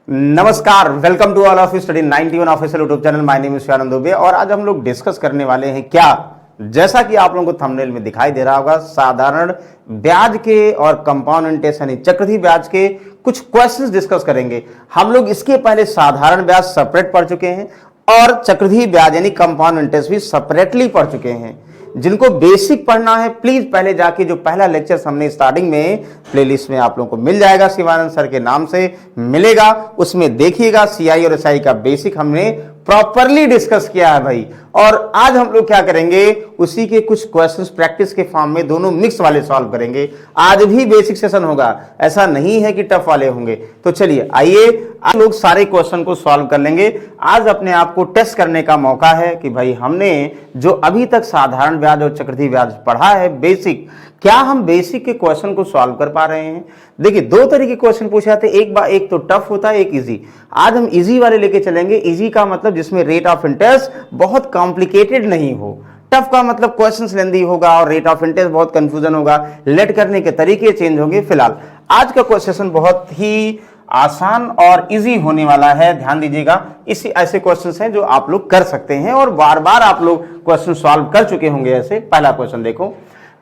नमस्कार, welcome to all of you study 91 official YouTube channel. My name is Shivanand Dubey और आज हम लोग डिस्कस करने वाले हैं क्या, जैसा कि आप लोगों को थंबनेल में दिखाई दे रहा होगा, साधारण ब्याज के और कंपाउंड इंटरेस्ट यानी चक्रवृद्धि ब्याज के कुछ क्वेश्चंस डिस्कस करेंगे। हम लोग इसके पहले साधारण ब्याज सेपरेट पढ़ चुके हैं और चक्रवृद्धि ब्याज यानी कंपाउंड इंटरेस्ट भी सेपरेटली पढ़ चुके हैं। जिनको बेसिक पढ़ना है प्लीज पहले जाके जो पहला लेक्चर हमने स्टार्टिंग में प्लेलिस्ट में आप लोगों को मिल जाएगा, शिवानंद सर के नाम से मिलेगा, उसमें देखिएगा। सीआई और एसआई का बेसिक हमने प्रॉपरली डिस्कस किया है भाई। और आज हम लोग क्या करेंगे, उसी के कुछ क्वेश्चंस प्रैक्टिस के फॉर्म में दोनों मिक्स वाले सॉल्व करेंगे। आज भी बेसिक सेशन होगा, ऐसा नहीं है कि टफ वाले होंगे। तो चलिए आइए आज लोग सारे क्वेश्चन को सॉल्व कर लेंगे। आज अपने आप को टेस्ट करने का मौका है कि भाई हमने जो अभी तक साधारण ब्याज और चक्रवृद्धि ब्याज पढ़ा है बेसिक, क्या हम बेसिक के क्वेश्चन को सॉल्व कर पा रहे हैं। देखिए दो तरह के क्वेश्चन पूछे जाते हैं, एक तो टफ होता है, एक इजी। आज हम इजी वाले लेके चलेंगे। इजी का मतलब जिसमें रेट ऑफ इंटरेस्ट बहुत कॉम्प्लिकेटेड नहीं हो। टफ का मतलब क्वेश्चंस लेंदी होगा और रेट ऑफ इंटरेस्ट बहुत कंफ्यूजन होगा, लेट करने के तरीके चेंज होंगे। फिलहाल आज का क्वेश्चन बहुत ही आसान और इजी होने वाला है, ध्यान दीजिएगा। इसी ऐसे क्वेश्चंस हैं जो आप लोग कर सकते हैं और बार बार आप लोग क्वेश्चन सॉल्व कर चुके होंगे। ऐसे पहला क्वेश्चन देखो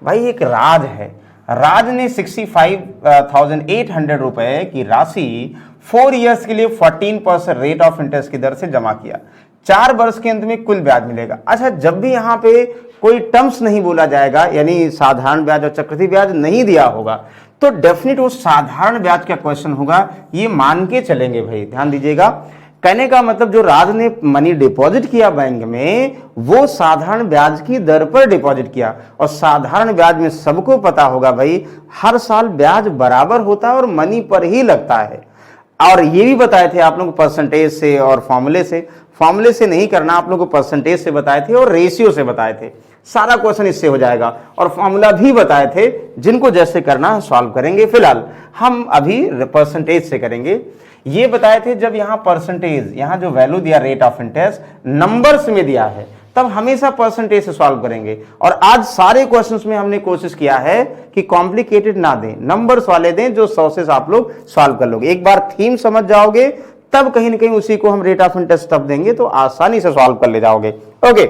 भाई, एक राज है, राज ने 65,800 रुपए की राशि 4 इयर्स के लिए 14% रेट ऑफ इंटरेस्ट की दर से जमा किया। 4 वर्ष के अंत में कुल ब्याज मिलेगा। अच्छा, जब भी यहां पे कोई टर्म्स नहीं बोला जाएगा, यानी साधारण ब्याज और चक्रवृद्धि ब्याज नहीं दिया होगा, तो डेफिनेट वो साधारण ब्याज का क्वेश्चन होगा, ये मान के चलेंगे भाई। ध्यान दीजिएगा, कहने का मतलब जो राज ने मनी डिपॉजिट किया बैंक में, वो साधारण ब्याज की दर पर डिपॉजिट किया। और साधारण ब्याज में सबको पता होगा भाई, हर साल ब्याज बराबर होता है और मनी पर ही लगता है। और ये भी बताए थे आप लोग परसेंटेज से और फॉर्मूले से। फॉर्मूले से नहीं करना, आप लोग को परसेंटेज से बताए थे और रेशियो से बताए थे। सारा क्वेश्चन इससे हो जाएगा और फॉर्मूला भी बताए थे, जिनको जैसे करना है सॉल्व करेंगे। फिलहाल हम अभी परसेंटेज से करेंगे। ये बताए थे जब यहाँ परसेंटेज, यहाँ जो वैल्यू दिया रेट ऑफ इंटरेस्ट नंबर्स में दिया है, तब हमेशा परसेंटेज से सॉल्व करेंगे। और आज सारे क्वेश्चंस में हमने कोशिश किया है कि कॉम्प्लिकेटेड ना दें, नंबर्स वाले दें जो सोर्सेस आप लोग सॉल्व कर लोगे। एक बार थीम समझ जाओगे तब कहीं ना कहीं उसी को हम रेट ऑफ इंटरेस्ट तब देंगे तो आसानी से सॉल्व कर ले जाओगे। ओके,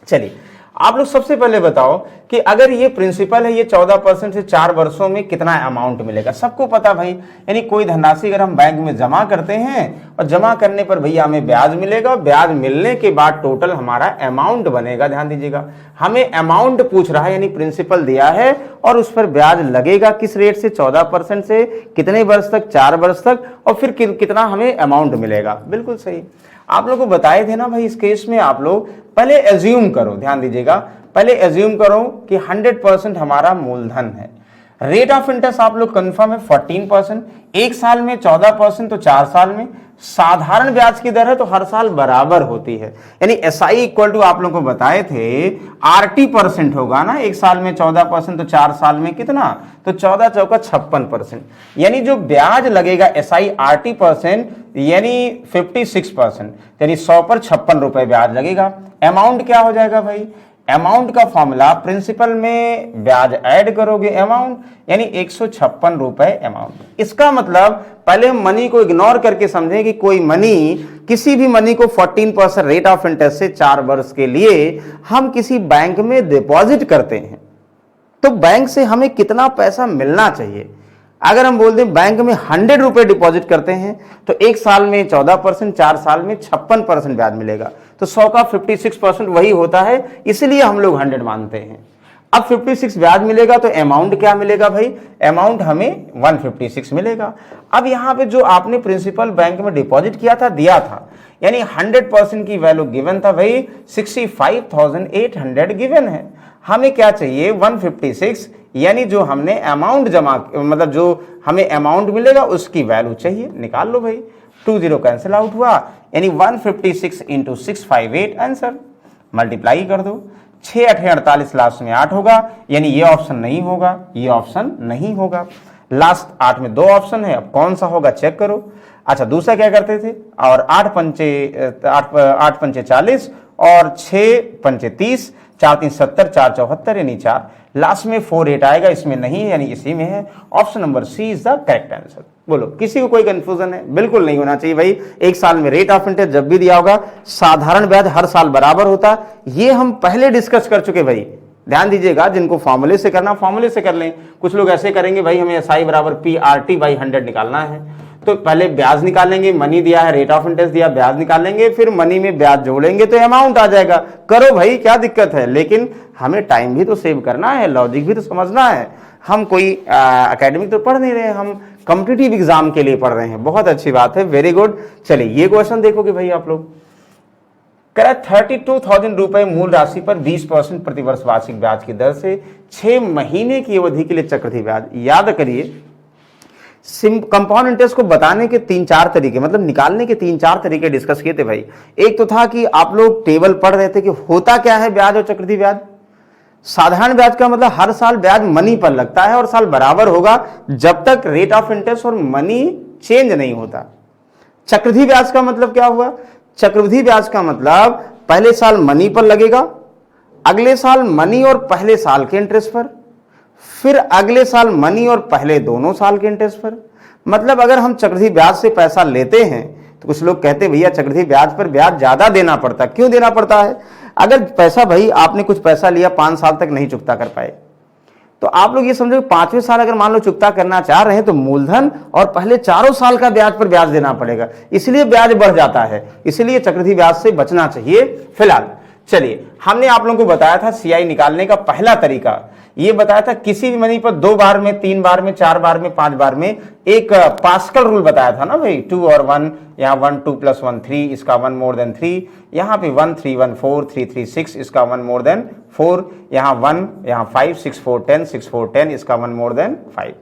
चलिए आप लोग सबसे पहले बताओ कि अगर ये प्रिंसिपल है, ये 14% से 4 वर्षों में कितना अमाउंट मिलेगा। सबको पता भाई, यानी कोई धनराशि अगर हम बैंक में जमा करते हैं और जमा करने पर भैया हमें ब्याज मिलेगा, ब्याज मिलने के बाद टोटल हमारा अमाउंट बनेगा। ध्यान दीजिएगा, हमें अमाउंट पूछ रहा है, यानी प्रिंसिपल दिया है और उस पर ब्याज लगेगा किस रेट से, 14% से, कितने वर्ष तक, 4 वर्ष तक, और फिर कितना हमें अमाउंट मिलेगा। बिल्कुल सही, आप लोग को बताए थे ना भाई। इस केस में आप लोग पहले एज्यूम करो, ध्यान दीजिएगा, पहले एज्यूम करो कि 100% हमारा मूलधन है। रेट ऑफ इंटरेस्ट आप लोग कंफर्म है 14%, एक साल में 14% तो 4 साल में। साधारण ब्याज की दर है तो हर साल बराबर होती है, यानी एसआई इक्वल टू आप लोगों को बताए थे RT% होगा ना। एक साल में 14% तो 4 साल में कितना, तो 14 चौका 56%। यानी जो ब्याज लगेगा एसआई RT% यानी 56%, यानी 100 पर 56 रुपए ब्याज लगेगा। अमाउंट क्या हो जाएगा भाई, अमाउंट का फॉर्मूला प्रिंसिपल में ब्याज ऐड करोगे अमाउंट, यानी 156 रुपए अमाउंट। इसका मतलब पहले हम मनी को इग्नोर करके समझें कि कोई मनी, किसी भी मनी को 14% रेट ऑफ इंटरेस्ट से 4 वर्ष के लिए हम किसी बैंक में डिपॉजिट करते हैं, तो बैंक से हमें कितना पैसा मिलना चाहिए। अगर हम बोल दें बैंक में 100 रुपए डिपॉजिट करते हैं तो एक साल में 14%, 4 साल में 56% ब्याज मिलेगा। तो 100 का 56% वही होता है, इसलिए हम लोग 100 मानते हैं। अब 56 ब्याज मिलेगा तो अमाउंट क्या मिलेगा भाई, अमाउंट हमें 156 मिलेगा। अब यहां पे जो आपने प्रिंसिपल बैंक में डिपॉजिट किया था, दिया था, यानी 100% की वैल्यू गिवन था भाई, 65,800 गिवन है। हमें क्या चाहिए 156, यानी जो हमने अमाउंट जमा, मतलब जो हमें अमाउंट मिलेगा उसकी वैल्यू चाहिए। निकाल लो भाई, 2 0 कैंसिल आउट हुआ, यानी 156 इंटू 658 आंसर। मल्टीप्लाई कर दो, 6 8 48, लास्ट में 8 होगा, यानी ये ऑप्शन नहीं होगा, ये ऑप्शन नहीं होगा। लास्ट 8 में 2 ऑप्शन है, अब कौन सा होगा चेक करो। अच्छा, दूसरा क्या करते थे, और 8 पंचे 40 और 6 पंचे 30, 4 3 70, 4 74, यानी 4। लास्ट में 4 8 आएगा, इसमें नहीं है, यानी इसी में है। Option number C is the correct answer. बोलो, किसी को कोई कंफ्यूजन है? बिल्कुल नहीं होना चाहिए भाई। एक साल में रेट ऑफ इंटरेस्ट जब भी दिया होगा, साधारण ब्याज हर साल बराबर होता, ये हम पहले डिस्कस कर चुके भाई। ध्यान दीजिएगा, जिनको फॉर्मूले से करना फॉर्मूले से कर लें। कुछ लोग ऐसे करेंगे भाई हमें SI बराबर PRT/100 निकालना है, तो पहले ब्याज निकालेंगे, मनी दिया है, रेट ऑफ इंटरेस्ट दिया, ब्याज निकालेंगे, फिर मनी में ब्याज जोड़ेंगे तो अमाउंट आ जाएगा। करो भाई, क्या दिक्कत है? लेकिन हमें टाइम भी तो सेव करना है, लॉजिक भी तो समझना है। हम कोई एकेडमिक तो पढ़ नहीं रहे, हम कॉम्पिटिटिव एग्जाम के लिए पढ़ रहे हैं। बहुत अच्छी बात है, वेरी गुड। चलिए ये क्वेश्चन देखोगे भाई आप लोग, कह रहा है 32,000 रुपए मूल राशि पर 20% प्रतिवर्ष वार्षिक ब्याज की दर से 6 महीने की अवधि के लिए चक्रवृद्धि ब्याज। याद करिए, कंपाउंड इंटरेस्ट को बताने के 3-4 तरीके, मतलब निकालने के 3-4 तरीके डिस्कस किए थे भाई। एक तो था कि आप लोग टेबल पढ़ रहे थे कि होता क्या है ब्याज और चक्रवृद्धि ब्याज। साधारण ब्याज का मतलब हर साल ब्याज मनी पर लगता है और साल बराबर होगा जब तक रेट ऑफ इंटरेस्ट और मनी चेंज नहीं होता। चक्रवृद्धि ब्याज का मतलब क्या हुआ? चक्रवृद्धि ब्याज का मतलब पहले साल मनी पर लगेगा, अगले साल मनी और पहले साल के इंटरेस्ट पर, फिर अगले साल मनी और पहले दोनों साल के इंटरेस्ट पर। मतलब अगर हम चक्रवृद्धि ब्याज से पैसा लेते हैं तो कुछ लोग कहते भैया चक्रवृद्धि ब्याज पर ब्याज ज्यादा देना पड़ता। क्यों देना पड़ता है? अगर पैसा भाई आपने कुछ पैसा लिया 5 साल तक नहीं चुकता कर पाए, तो आप लोग ये समझो 5वें साल अगर मान लो चुकता करना चाह रहे हैं तो मूलधन और पहले 4 साल का ब्याज पर ब्याज देना पड़ेगा, इसलिए ब्याज बढ़ जाता है। इसलिए चक्रवृद्धि ब्याज से बचना चाहिए फिलहाल। चलिए, हमने आप लोगों को बताया था CI निकालने का पहला तरीका, ये बताया था किसी भी मनी पर 2 बार में, 3 बार में, 4 बार में, 5 बार में एक पास्कल रूल बताया था ना भाई, 2 और 1, यहाँ 1 2 + 1 3, इसका 1 मोर देन 3, यहाँ पे 1 3 1 4 3 3 6, इसका 1 मोर देन 4, यहाँ 1, यहाँ 5 6 4 10 6 4 10, इसका 1 मोर देन 5।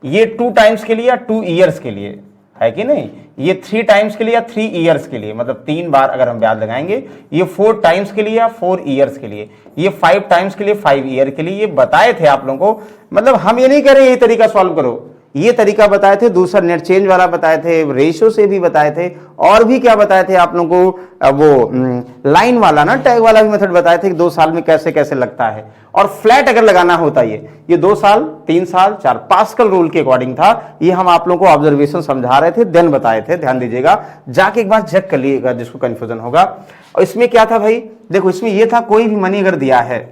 ये 2 टाइम्स के लिए या 2 ईयर्स के लिए है कि नहीं? ये 3 टाइम्स के लिए या 3 ईयर्स के लिए, मतलब 3 बार अगर हम ब्याज लगाएंगे। ये 4 टाइम्स के लिए या 4 ईयर्स के लिए, ये 5 टाइम्स के लिए 5 ईयर के लिए। ये बताए थे आप लोगों को, मतलब हम ये नहीं कह रहे यही तरीका सॉल्व करो, ये तरीका बताए थे, दूसरा नेट चेंज वाला बताए थे, रेशियो से भी बताए थे, और भी क्या बताए थे आप लोगों को, वो लाइन वाला ना, टैग वाला भी मेथड बताए थे कि 2 साल में कैसे कैसे लगता है। और फ्लैट अगर लगाना होता ये 2 साल, 3 साल, 4, पास्कल रूल के अकॉर्डिंग था। ये हम आप लोगों को ऑब्जर्वेशन समझा रहे थे, देन बताए थे। ध्यान दीजिएगा, जाके एक बार चेक कर लीजिएगा जिसको कंफ्यूजन होगा। और इसमें क्या था भाई, देखो इसमें ये था कोई भी मनी अगर दिया है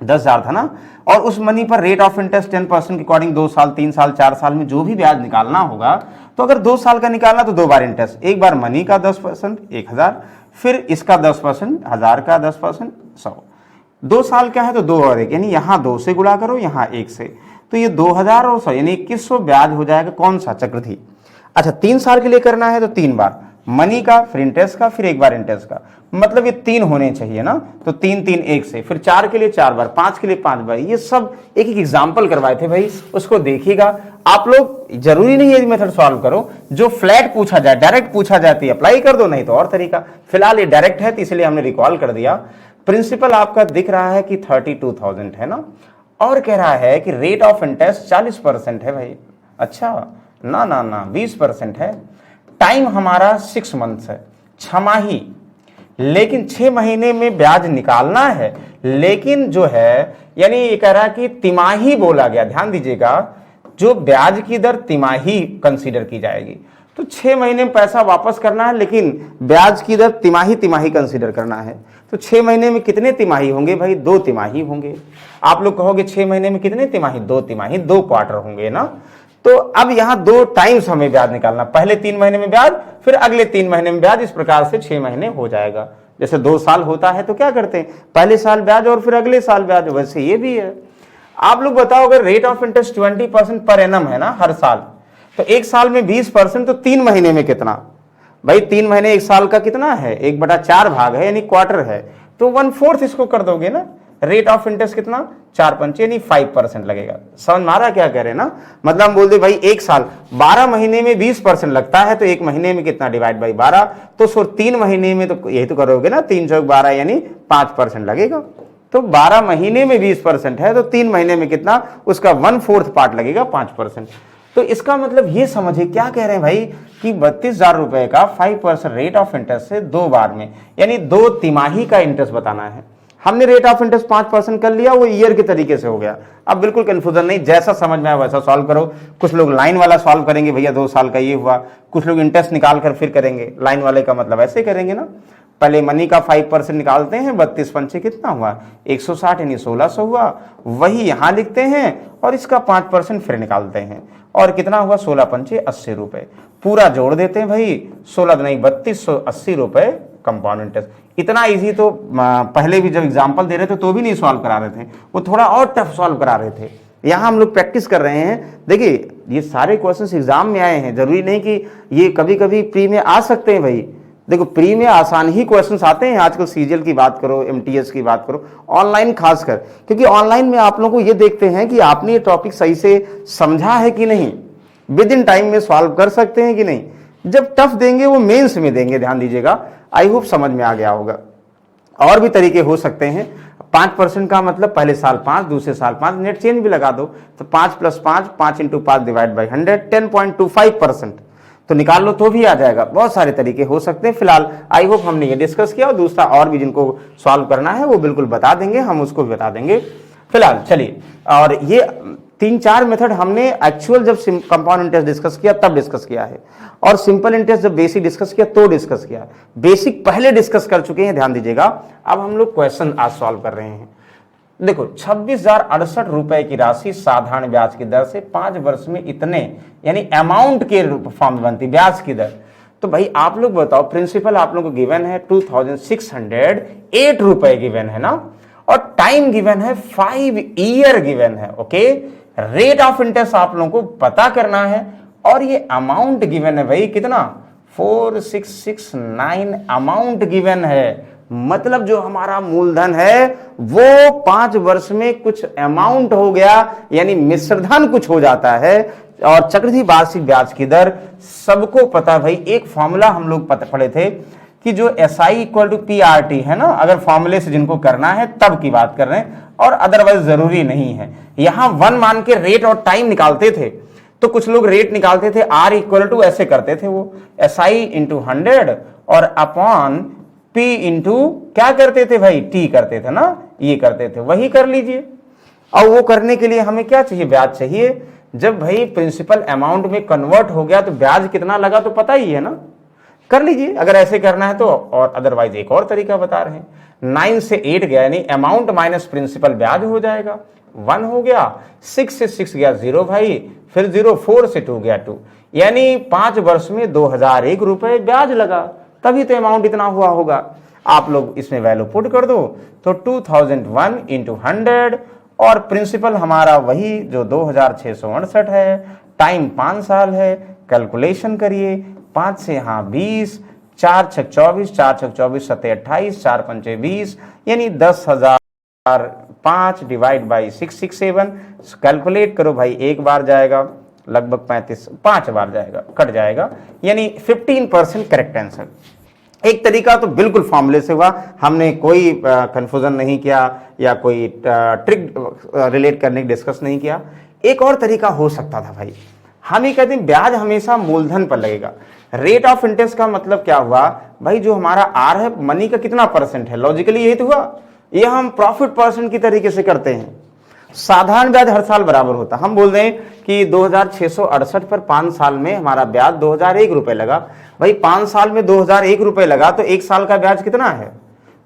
10,000 था ना, और उस मनी पर रेट ऑफ इंटरेस्ट 10% के अकॉर्डिंग 2 साल, 3 साल, 4 साल में जो भी ब्याज निकालना होगा, तो अगर 2 साल का निकालना तो 2 बार इंटरेस्ट, एक बार मनी का 10% 1,000, फिर इसका 10% 1,000 का 10% 100। 2 साल क्या है तो 2 और 1, यानी यहाँ 2 से गुणा करो, यहाँ 1 से, तो ये 2,000 और 100 यानी 2100 ब्याज हो जाएगा। कौन सा? चक्रवृद्धि। अच्छा, 3 साल के लिए करना है तो 3 बार मनी का, फिर इंटरेस्ट का, फिर 1 बार इंटरेस्ट का, मतलब ये 3 होने चाहिए ना, तो 3 3 1 से, फिर 4 के लिए 4 बार, 5 के लिए 5 बार। ये सब एक एक एग्जाम्पल करवाए थे भाई, उसको देखिएगा आप लोग। जरूरी नहीं है मेथड सॉल्व करो, जो फ्लैट पूछा जाए, डायरेक्ट पूछा जाए तो अप्लाई कर दो, नहीं तो और तरीका। फिलहाल ये डायरेक्ट है तो इसलिए हमने रिकॉल कर दिया। प्रिंसिपल आपका दिख रहा है कि 32,000 है ना, और कह रहा है कि रेट ऑफ इंटरेस्ट 40% है भाई। अच्छा, ना ना ना, 20% है। टाइम हमारा 6 मंथ्स है, 6 माही, लेकिन 6 महीने में ब्याज निकालना है। लेकिन जो है यानी ये कह रहा है कि तिमाही बोला गया, ध्यान दीजिएगा, जो ब्याज की दर तिमाही कंसीडर की जाएगी। तो 6 महीने में पैसा वापस करना है, लेकिन ब्याज की दर तिमाही तिमाही कंसीडर करना है। तो 6 महीने में कितने तिमाही होंगे भाई? 2 तिमाही होंगे। आप लोग कहोगे 6 महीने में कितने तिमाही? 2 तिमाही, 2 क्वार्टर होंगे ना। तो अब यहां 2 टाइम्स हमें ब्याज निकालना, पहले 3 महीने में ब्याज, फिर अगले 3 महीने में ब्याज। इस प्रकार से 6 महीने हो जाएगा। जैसे 2 साल होता है तो क्या करते हैं, पहले साल ब्याज और फिर अगले साल ब्याज, वैसे ये भी है। आप लोग बताओ, अगर rate of interest 20% per annum है ना हर साल, तो 1 साल में 20%, तो 3 महीने में कितना भाई? 3 महीने 1 साल का कितना है? 1/4 भाग है, यानी क्वार्टर है, तो 1/4 इसको कर दोगे ना। रेट ऑफ इंटरेस्ट कितना? 4/5 यानी 5% लगेगा। समझ में आ रहा क्या कह रहे हैं ना? मतलब हम बोल दे भाई 1 साल 12 महीने में 20% लगता है, तो 1 महीने में कितना डिवाइड बाई 12, तो 3 महीने में तो यही तो करोगे ना, 3 चौक 12 यानी 5% लगेगा। तो 12 महीने में 20% है, तो 3 महीने में कितना? उसका 1/4 पार्ट लगेगा, 5%। तो इसका मतलब ये समझिए क्या कह रहे हैं भाई कि 32,000 रुपए का 5% रेट ऑफ इंटरेस्ट से 2 बार में, यानी 2 तिमाही का इंटरेस्ट बताना है। हमने रेट ऑफ इंटरेस्ट 5% कर लिया, वो ईयर के तरीके से हो गया। अब बिल्कुल कंफ्यूजन नहीं, जैसा समझ में आए वैसा सॉल्व करो। कुछ लोग लाइन वाला सॉल्व करेंगे, भैया 2 साल का ये हुआ, कुछ लोग इंटरेस्ट निकाल कर फिर करेंगे। लाइन वाले का मतलब ऐसे करेंगे ना, पहले मनी का 5% निकालते हैं, 32 पंचे कितना हुआ 160 यानी 1600 हुआ, वही यहां लिखते हैं और इसका 5% फिर निकालते हैं और कितना हुआ 16 पंचे 80 रुपए, पूरा जोड़ देते हैं भाई 16 नहीं 3280 रुपए कंपाउंड इंटरेस्ट। इतना इजी तो पहले भी जब एग्जांपल दे रहे थे तो भी नहीं सॉल्व करा रहे थे, वो थोड़ा और टफ सॉल्व करा रहे थे। यहां हम लोग प्रैक्टिस कर रहे हैं। देखिए ये सारे क्वेश्चंस एग्जाम में आए हैं, जरूरी नहीं कि ये कभी कभी प्री में आ सकते हैं भाई। देखो प्री में आसान ही क्वेश्चंस आते हैं आजकल, सीजीएल की बात करो, एमटीएस की बात करो, ऑनलाइन खासकर, क्योंकि ऑनलाइन में आप लोगों को ये देखते हैं कि आपने ये टॉपिक सही से समझा है कि नहीं, विद इन टाइम में सॉल्व कर सकते हैं कि नहीं। जब टफ देंगे वो मेंस में देंगे, ध्यान दीजिएगा। आई होप समझ में आ गया होगा। और भी तरीके हो सकते हैं। 5% का मतलब पहले साल 5, दूसरे साल 5, नेट चेंज भी लगा दो तो 5 + 5, 5 × 5 डिवाइड बाई 100, 10.25% तो निकाल लो तो भी आ जाएगा। बहुत सारे तरीके हो सकते हैं। फिलहाल आई होप हमने ये डिस्कस किया, और दूसरा और भी जिनको सॉल्व करना है वो बिल्कुल बता देंगे, हम उसको भी बता देंगे। फिलहाल चलिए, और ये 3-4 मेथड हमने एक्चुअल जब कंपाउंड इंटरेस्ट डिस्कस किया तब डिस्कस किया है, और सिंपल इंटरेस्ट जब बेसिक डिस्कस किया तो डिस्कस किया। बेसिक पहले डिस्कस कर चुके हैं, ध्यान दीजिएगा। अब हम लोग क्वेश्चन आज सॉल्व कर रहे हैं। देखो 26,068 रुपए की राशि साधारण ब्याज की दर से 5 वर्ष में इतने, यानी अमाउंट के फॉर्म में बनती ब्याज की दर। तो भाई आप लोग बताओ, प्रिंसिपल आप लोगों को गिवन है 2608 रुपए गिवन है ना, और टाइम गिवन है 5 ईयर गिवन है। ओके, रेट ऑफ इंटरेस्ट आप लोगों को पता करना है, और ये अमाउंट गिवन है भाई कितना 4669 अमाउंट गिवन है। मतलब जो हमारा मूलधन है वो 5 वर्ष में कुछ अमाउंट हो गया, यानी मिश्रधन कुछ हो जाता है। और चक्रवृद्धि वार्षिक ब्याज की दर सबको पता भाई, एक फॉर्मूला हम लोग पढ़े थे कि जो SI = PRT है ना, अगर फॉर्मूले से जिनको करना है तब की बात कर रहे हैं, और अदरवाइज जरूरी नहीं है। यहां 1 मान के रेट और टाइम निकालते थे, तो कुछ लोग रेट निकालते थे R = ऐसे करते थे वो SI × 100 और अपॉन P × क्या करते थे भाई T करते थे ना, ये करते थे, वही कर लीजिए। और वो करने के लिए हमें क्या चाहिए, ब्याज चाहिए। जब भाई प्रिंसिपल अमाउंट में कन्वर्ट हो गया तो ब्याज कितना लगा तो पता ही है ना, कर लीजिए अगर ऐसे करना है तो। और अदरवाइज एक और तरीका बता रहे हैं, 9 से 8 गया यानी अमाउंट माइनस प्रिंसिपल ब्याज हो जाएगा, 1 हो गया, 6 से 6 गया 0 भाई, फिर 0, 4 से 2 गया 2, यानी 5 वर्ष में 2001 रुपए ब्याज लगा, तभी तो अमाउंट इतना हुआ होगा। आप लोग इसमें वैल्यू पुट कर दो तो 2001 × 100, और प्रिंसिपल हमारा वही जो 2668 है, टाइम 5 साल है। कैलकुलेशन करिए, 5 से यहाँ 20, 4 × 6 = 24, 4 × 6 = 24, 7 × 28, 4 × 5 = 20, यानी 10,005 डिवाइड बाई 667। कैलकुलेट करो भाई, एक बार जाएगा लगभग 35, 5 बार जाएगा, कट जाएगा, यानी 15% करेक्ट आंसर। एक तरीका तो बिल्कुल फॉर्मूले से हुआ, हमने कोई कंफ्यूजन नहीं किया या कोई ट्रिक रिलेट करने की डिस्कस नहीं किया। एक और तरीका हो सकता था भाई, हम ये कहते हैं ब्याज हमेशा मूलधन पर लगेगा। रेट ऑफ इंटरेस्ट का मतलब क्या हुआ भाई, जो हमारा R है मनी का कितना % है, लॉजिकली यही तो हुआ। ये हम प्रॉफिट % की तरीके से करते हैं। साधारण ब्याज हर साल बराबर होता, हम बोल दें कि 2668 पर 5 साल में हमारा ब्याज 2001 रुपए लगा। भाई 5 साल में 2001 रुपए लगा तो 1 साल का ब्याज कितना है,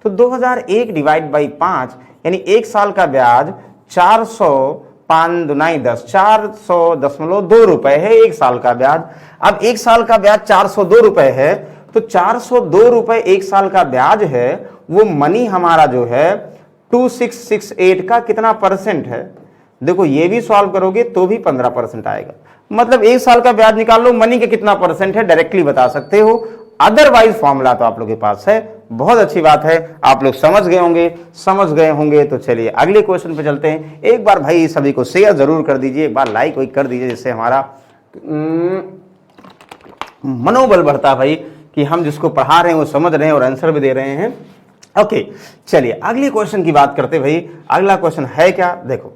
तो 2001 डिवाइड बाई 5, यानी 1 साल का ब्याज 400, 5 दूनी 10, 400.2 रुपए है 1 साल का ब्याज। अब 1 साल का ब्याज 402 रुपए है, तो 402 रुपए 1 साल का ब्याज है, वो मनी हमारा जो है 2668 का कितना % है। देखो ये भी सॉल्व करोगे तो भी 15% आएगा, मतलब 1 साल का ब्याज निकाल लो, मनी के कितना % है डायरेक्टली बता सकते हो। अदरवाइज फॉर्मूला तो आप लोगों के पास है। बहुत अच्छी बात है, आप लोग समझ गए होंगे। तो चलिए अगले क्वेश्चन पे चलते हैं। एक बार भाई सभी को शेयर जरूर कर दीजिए, एक बार लाइक कर दीजिए, जिससे हमारा मनोबल बढ़ता भाई कि हम जिसको पढ़ा रहे हैं वो समझ रहे हैं और आंसर भी दे रहे हैं। ओके चलिए अगले क्वेश्चन की बात करते भाई। अगला क्वेश्चन है क्या, देखो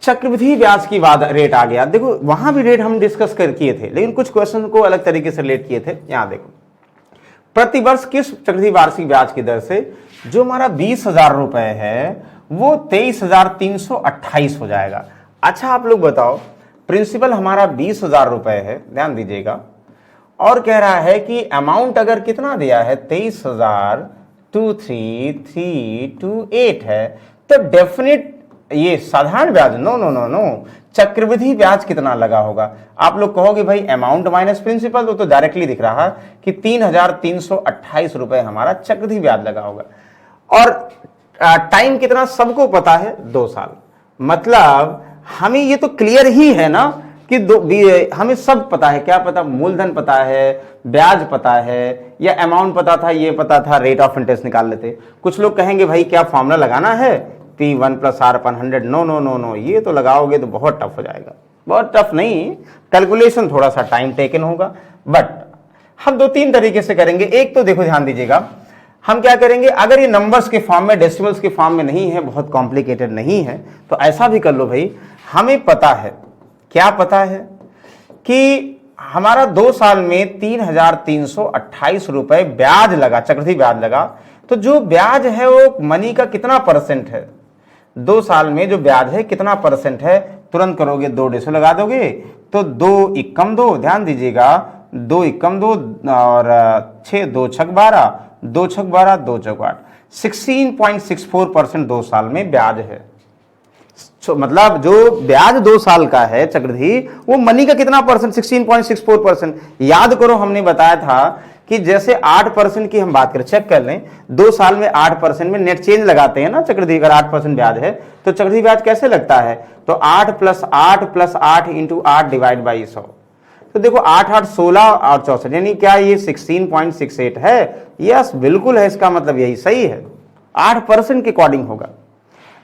चक्रवृद्धि ब्याज की बात, रेट आ गया। देखो वहां भी रेट हम डिस्कस किए थे, लेकिन कुछ क्वेश्चन को अलग तरीके से रिलेट किए थे। यहां देखो प्रति वर्ष किस चक्रवृद्धि वार्षिक ब्याज की दर से? जो हमारा 20,000 रुपए है वो 23,328 हो जाएगा। अच्छा आप लोग बताओ, प्रिंसिपल हमारा 20,000 रुपए है, ध्यान दीजिएगा, और कह रहा है कि अमाउंट अगर कितना दिया है 23,23328 है, तो डेफिनेट ये साधारण ब्याज, नो नो नो नो, चक्रवृद्धि ब्याज कितना लगा होगा? आप लोग कहोगे भाई अमाउंट माइनस प्रिंसिपल, तो डायरेक्टली दिख रहा कि 3,328 रुपए हमारा चक्रवृद्धि ब्याज लगा होगा। और टाइम कितना सबको पता है, 2 साल। मतलब हमें ये तो क्लियर ही है ना कि हमें सब पता है। क्या पता? मूलधन पता है, ब्याज पता है, या अमाउंट पता था, ये पता था, रेट ऑफ इंटरेस्ट निकाल लेते। कुछ लोग कहेंगे भाई क्या फॉर्मूला लगाना है P1 + R/100? No no no no, ये तो लगाओगे तो बहुत टफ हो जाएगा। बहुत टफ नहीं, कैलकुलेशन थोड़ा सा टाइम टेकन होगा, बट हम 2-3 तरीके से करेंगे। एक तो देखो ध्यान दीजिएगा, हम क्या करेंगे, अगर ये नंबर्स के फॉर्म में, डेसिमल्स के फॉर्म में नहीं है, बहुत कॉम्प्लिकेटेड नहीं है, तो ऐसा भी कर लो भाई। हमें पता है, क्या पता है कि हमारा 2 साल में 3,328 रुपए ब्याज लगा, चक्रवृद्धि ब्याज लगा। तो जो ब्याज है वो मनी का कितना % है? 2 साल में जो ब्याज है कितना % है? तुरंत करोगे, 2 डेसिमल लगा दोगे तो 2 एकम 2, ध्यान दीजिएगा, 2 एकम 2 और 6, 2 छक 12, 2 छक 12, 2 चौक 8, 16.64% 2 साल में ब्याज है। मतलब जो ब्याज 2 साल का है चक्रवृद्धि, वो मनी का कितना %? 16.64%। याद करो, हमने बताया था कि जैसे 8% की हम बात करें, चेक कर लें, 2 साल में 8% में नेट चेंज लगाते हैं ना चक्रवृद्धि, अगर 8% ब्याज है तो चक्रवृद्धि ब्याज कैसे लगता है? तो 8 + 8 + 8 × 8 डिवाइड बाई 100। तो देखो 8 8 16 और 64, यानी क्या ये 16.68 है? यस बिल्कुल है, इसका मतलब यही सही है, 8% के अकॉर्डिंग होगा।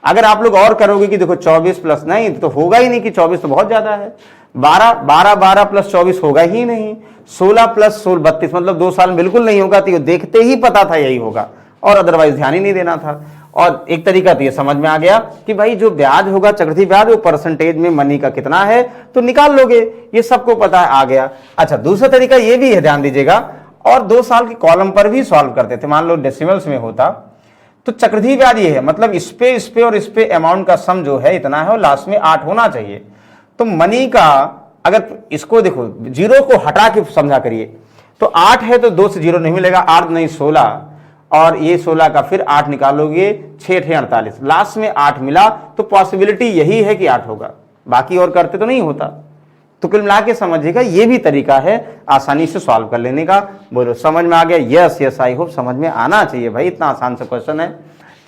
अगर आप लोग और करोगे कि देखो 24 प्लस, नहीं तो होगा ही नहीं, कि 24 तो बहुत ज्यादा है, 12 + 24 होगा ही नहीं, 16 + 16 32, मतलब 2 साल में बिल्कुल नहीं होगा। तो ये देखते ही पता था यही होगा, और अदरवाइज ध्यान ही नहीं देना था। और एक तरीका तो ये समझ में आ गया कि भाई जो ब्याज होगा चक्रवृद्धि ब्याज, वो % में मनी का कितना है तो निकाल लोगे, ये सबको पता है, आ गया। अच्छा दूसरा तरीका ये भी है, ध्यान दीजिएगा, और 2 साल के कॉलम पर भी सॉल्व करते थे। मान लो डेसिमल्स में होता तो चक्रवृद्धि ब्याज ये है, मतलब इस पे और इस पे अमाउंट का सम जो है इतना है, और लास्ट में 8 होना चाहिए। तो मनी का, अगर इसको देखो, 0 को हटा के समझा करिए, तो 8 है तो 2 से 0 नहीं मिलेगा, 8 नहीं 16, और ये 16 का फिर 8 निकालोगे, 6 × 48, लास्ट में 8 मिला, तो पॉसिबिलिटी यही है कि 8 होगा, बाकी और करते तो नहीं होता। तो कुल मिला के समझिएगा, ये भी तरीका है आसानी से सॉल्व कर लेने का। बोलो समझ में आ गया? यस यस, आई होप समझ में आना चाहिए भाई, इतना आसान सा क्वेश्चन है।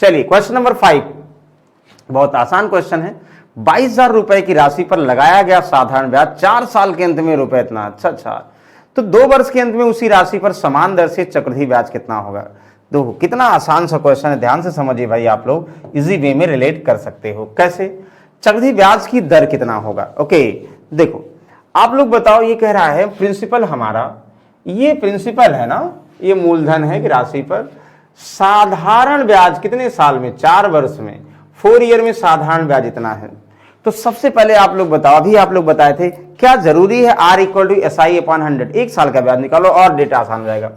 चलिए क्वेश्चन नंबर 5, बहुत आसान क्वेश्चन है। 22,000 रुपए की राशि पर लगाया गया साधारण ब्याज 4 साल के अंत में रुपए इतना। अच्छा, तो 2 वर्ष के अंत में उसी राशि पर समान दर से चक्रवृद्धि ब्याज कितना होगा? देखो कितना आसान सा क्वेश्चन है, ध्यान से समझिए भाई, आप लोग इजी वे में रिलेट कर सकते हो। कैसे? चक्रवृद्धि ब्याज की दर कितना होगा? ओके देखो, आप लोग बताओ, ये कह रहा है प्रिंसिपल हमारा, ये प्रिंसिपल है ना, ये मूलधन है कि राशि पर साधारण ब्याज कितने साल में? 4 वर्ष में, 4 ईयर में साधारण ब्याज इतना है। तो सबसे पहले आप लोग बताओ, अभी आप लोग बताए थे, क्या जरूरी है R = SI/100? 1 साल का ब्याज निकालो और डेटा आसान हो जाएगा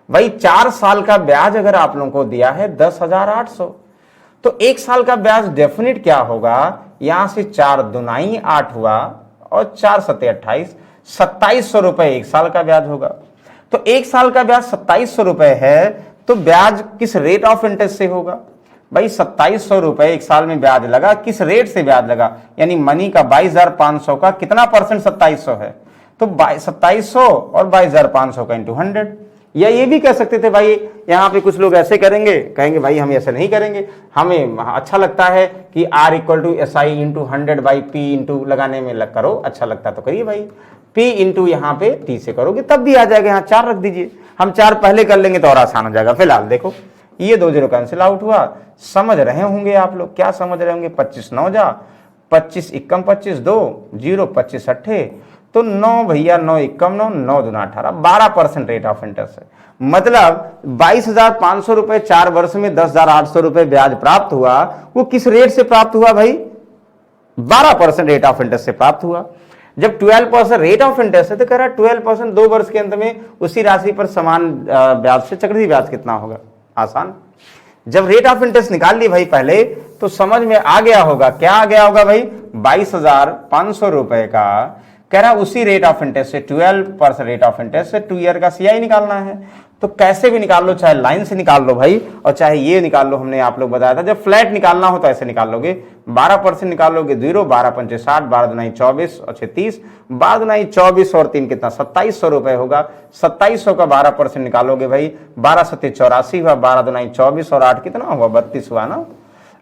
भाई। 4 साल का ब्याज अगर आप लोगों को दिया है 10,800, तो 1 साल का ब्याज डेफिनेट क्या होगा? यहां से 4 दूनाई 8 हुआ, और 4 7 28, 2700 रुपए 1 साल का ब्याज होगा। तो 1 साल का ब्याज 2700 रुपए है, तो ब्याज किस रेट ऑफ इंटरेस्ट से होगा? भाई 2700 रुपए 1 साल में ब्याज लगा, किस रेट से ब्याज लगा? यानी मनी का 22,500 का कितना % 2700 है? तो 2700 और 22,500 का × 100। या ये भी कह सकते थे भाई, यहाँ पे कुछ लोग ऐसे करेंगे, कहेंगे भाई हम ऐसे नहीं करेंगे, हमें अच्छा लगता है कि R = SI × 100/P × लगाने में लग करो, अच्छा लगता तो करिए भाई, P × यहाँ पे T से करोगे तब भी आ जाएगा। यहाँ 4 रख दीजिए, हम 4 पहले कर लेंगे तो और आसान हो जाएगा। फिलहाल देखो ये 2 0 कैंसिल आउट हुआ, समझ रहे होंगे आप लोग, क्या समझ रहे होंगे? 25 9 जा, 25 एकम 25, 2 0 25 8, तो 9 भैया, 9 एकम 9, 9 दूना 18, 12% रेट ऑफ इंटरेस्ट है। मतलब 22,500 रुपए 4 वर्ष में 10,800 रुपए ब्याज प्राप्त हुआ, वो किस रेट से प्राप्त हुआ भाई? 12% रेट ऑफ इंटरेस्ट से प्राप्त हुआ। जब 12% रेट ऑफ इंटरेस्ट है तो कह रहा है 12% 2 वर्ष के अंत में उसी राशि पर समान ब्याज से चक्रवृद्धि ब्याज कितना होगा। आसान। जब रेट ऑफ इंटरेस्ट निकाल ली भाई पहले तो समझ में आ गया होगा। क्या आ गया होगा भाई? 22,500 रुपए का कह रहा उसी रेट ऑफ इंटरेस्ट से 12% रेट ऑफ इंटरेस्ट से 2 ईयर का सीआई निकालना है। तो कैसे भी निकाल लो, चाहे लाइन से निकाल लो भाई और चाहे ये निकाल लो। हमने आप लोग बताया था जब फ्लैट निकालना हो तो ऐसे निकाल लोगे। 12% निकालोगे 0, 12 पंचे 60, 12 दुनाई 24 और 30, 12 दुनाई 24 और 3 कितना 2700 रुपए होगा। 2700 का 12% निकालोगे भाई, 12 सत्ते 84 हुआ, 12 दुनाई 24 और 8 कितना हुआ 32 हुआ ना।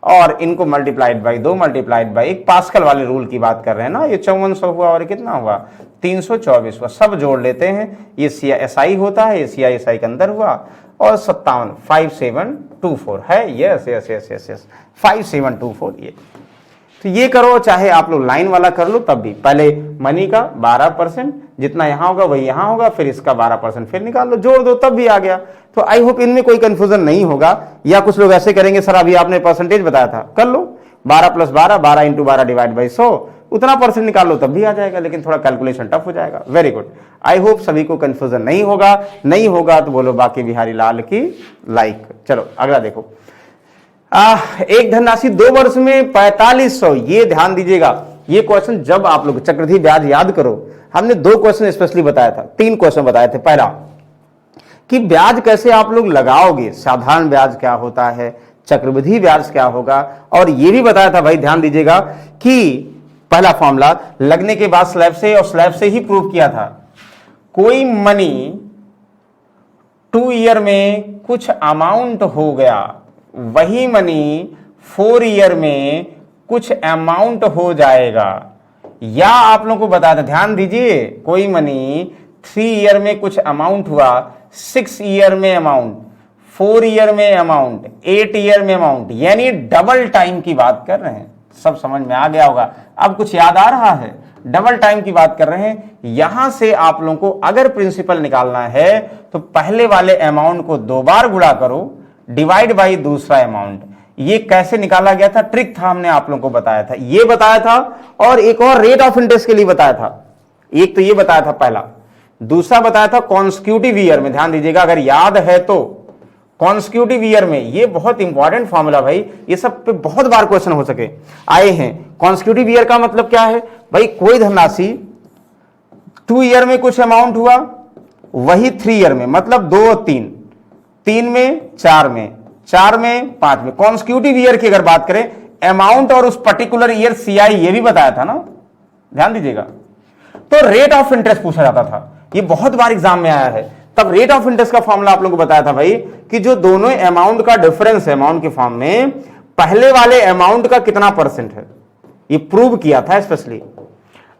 और इनको मल्टीप्लाइड बाई 2 मल्टीप्लाइड बाई एक पास्कल वाले रूल की बात कर रहे हैं ना। ये 5400 हुआ और कितना हुआ 324 हुआ। सब जोड़ लेते हैं, ये CISI होता है, ये CISI के अंदर हुआ और 57 5724 है। Yes yes yes yes yes 5724 ये। तो ये करो, चाहे आप लोग लाइन वाला कर लो तब भी। पहले मनी का 12% जितना यहां होगा वही यहां होगा, फिर इसका 12% फिर निकाल लो, जोड़ दो तब भी आ गया। तो आई होप इनमें कोई कंफ्यूजन नहीं होगा। या कुछ लोग ऐसे करेंगे सर अभी आपने परसेंटेज बताया था, कर लो 12 + 12, 12 × 12 डिवाइड बाई 100, उतना परसेंट निकाल लो तब भी आ जाएगा, लेकिन थोड़ा कैलकुलेशन टफ हो जाएगा। Very good. आई होप सभी को कंफ्यूजन नहीं होगा। नहीं होगा तो बोलो बाकी बिहारी लाल की लाइक। चलो अगला देखो। एक धनराशि 2 वर्ष में 4500। ये ध्यान दीजिएगा, ये क्वेश्चन जब आप लोग चक्रवृद्धि ब्याज याद करो, हमने 2 क्वेश्चन स्पेशली बताया था, 3 क्वेश्चन बताए थे। पहला कि ब्याज कैसे आप लोग लगाओगे, साधारण ब्याज क्या होता है, चक्रवृद्धि ब्याज क्या होगा, और ये भी बताया था भाई ध्यान दीजिएगा कि पहला फॉर्मूला लगने के बाद स्लैब से और स्लैब से ही प्रूव किया था। कोई मनी 2 ईयर में कुछ अमाउंट हो गया, वही मनी 4 ईयर में कुछ अमाउंट हो जाएगा। या आप लोगों को बताया था, ध्यान दीजिए, कोई मनी 3 ईयर में कुछ अमाउंट हुआ, 6 ईयर में अमाउंट, 4 ईयर में अमाउंट, 8 ईयर में अमाउंट, यानी डबल टाइम की बात कर रहे हैं। सब समझ में आ गया होगा। अब कुछ याद आ रहा है, डबल टाइम की बात कर रहे हैं। यहां से आप लोगों को अगर प्रिंसिपल निकालना है तो पहले वाले अमाउंट को 2 बार गुणा करो, डिवाइड बाई दूसरा अमाउंट। ये कैसे निकाला गया था, ट्रिक था, हमने आप लोगों को बताया था, ये बताया था। और एक और रेट ऑफ इंटरेस्ट के लिए बताया था। एक तो ये बताया था पहला, दूसरा बताया था कॉन्स्टिट्यूटिव ईयर में। ध्यान दीजिएगा अगर याद है तो, कॉन्स्टिट्यूटिव ईयर में ये बहुत इंपॉर्टेंट फॉर्मूला भाई, ये सब पे बहुत बार क्वेश्चन हो सके आए हैं। कॉन्स्टिट्यूटिव ईयर का मतलब क्या है भाई, कोई धनराशि 2 ईयर में कुछ अमाउंट हुआ, वही 3 ईयर में, मतलब 2 और 3, 3 में 4 में, 4 में 5 में। कॉन्स्टिट्यूटिव ईयर की अगर बात करें, अमाउंट और उस पर्टिकुलर ईयर सीआई ये भी बताया था ना, ध्यान दीजिएगा। तो रेट ऑफ इंटरेस्ट पूछा जाता था, ये बहुत बार एग्जाम में आया है। तब रेट ऑफ इंटरेस्ट का फॉर्मूला आप लोगों को बताया था भाई कि जो दोनों अमाउंट का डिफरेंस है अमाउंट के फॉर्म में, पहले वाले अमाउंट का कितना % है, ये प्रूव किया था स्पेशली।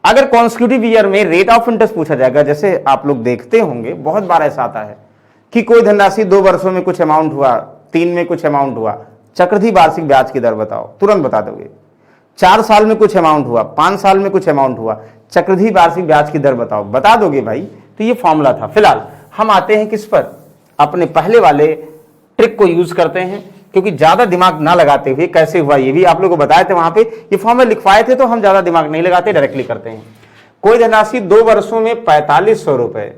अगर कॉन्स्टिट्यूटिव ईयर में रेट ऑफ इंटरेस्ट पूछा जाएगा, जैसे आप लोग देखते होंगे बहुत बार ऐसा आता है कि कोई धनराशि 2 वर्षों में कुछ अमाउंट हुआ, 3 में कुछ अमाउंट हुआ, चक्रवृद्धि वार्षिक ब्याज की दर बताओ, तुरंत बता दोगे। 4 साल में कुछ अमाउंट हुआ, 5 साल में कुछ अमाउंट हुआ, चक्रवृद्धि वार्षिक ब्याज की दर बताओ, बता दोगे भाई। तो ये फॉर्मूला था। फिलहाल हम आते हैं किस पर, अपने पहले वाले ट्रिक को यूज करते हैं, क्योंकि ज्यादा दिमाग ना लगाते हुए कैसे हुआ ये भी आप लोगों को बताए थे, वहां पे ये फॉर्मूला लिखवाए थे, तो हम ज्यादा दिमाग नहीं लगाते, डायरेक्टली करते हैं। कोई धनराशि 2 वर्षों में 4500 रुपए,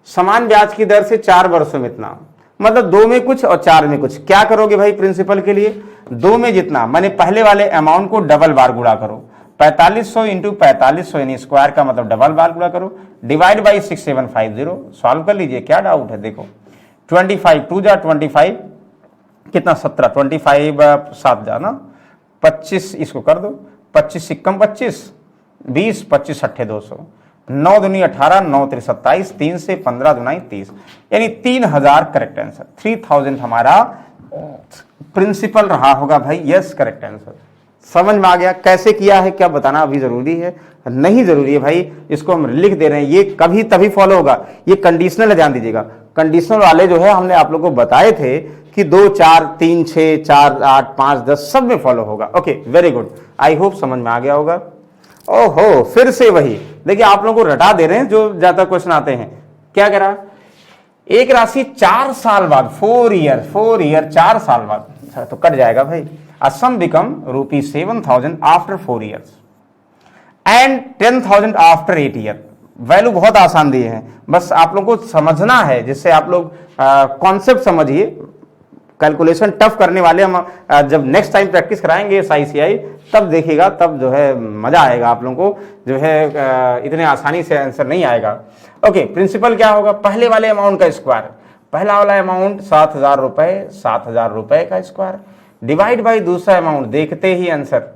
समान ब्याज की दर से 4 वर्षों में इतना, मतलब 2 में कुछ और 4 में कुछ। क्या करोगे भाई प्रिंसिपल के लिए, 2 में जितना, माने पहले वाले अमाउंट को डबल बार गुणा करो, 4500 इंटू 4500 यानी स्क्वायर का मतलब डबल बार गुणा करो, डिवाइड बाई 6750। सॉल्व कर लीजिए, क्या डाउट है। देखो 25 2 जा 25 कितना 17, 25 7 जा ना 25, इसको कर दो 25 सिक्कम 25 20 25 अट्ठे 200, 9 दूनी 18 9 3 27, 3 से 15 दुनाई 30, यानी 3000 करेक्ट आंसर। 3000 हमारा प्रिंसिपल रहा होगा भाई। Yes correct answer. समझ में आ गया कैसे किया है, क्या बताना अभी जरूरी है नहीं जरूरी है भाई, इसको हम लिख दे रहे हैं, ये कभी तभी फॉलो होगा। ये कंडीशनल है, ध्यान दीजिएगा। कंडीशनल वाले जो है हमने आप लोगों को बताए थे कि 2 4 3 6 4 8 5 10 सब में फॉलो होगा। Okay very good, I hope समझ में आ गया होगा। ओहो फिर से वही देखिए, आप लोगों को रटा दे रहे हैं जो ज्यादा क्वेश्चन आते हैं। क्या कह रहा, एक राशि 4 साल बाद, 4 ईयर 4 साल बाद, तो कट जाएगा भाई। A sum become ₹7,000 after 4 years. And 10,000 after 8 year. Value बहुत आसान दिए हैं, बस आप लोगों को समझना है, जिससे आप लोग कॉन्सेप्ट समझिए। कैलकुलेशन टफ करने वाले हम जब नेक्स्ट टाइम प्रैक्टिस कराएंगे SICI, तब देखिएगा, तब जो है मजा आएगा आप लोगों को, जो है इतने आसानी से आंसर नहीं आएगा। ओके, प्रिंसिपल क्या होगा? पहले वाले अमाउंट का स्क्वायर, पहला वाला अमाउंट 7,000 रुपए, 7,000 रुपए का स्क्वायर डिवाइड बाई दूसरा अमाउंट, देखते ही आंसर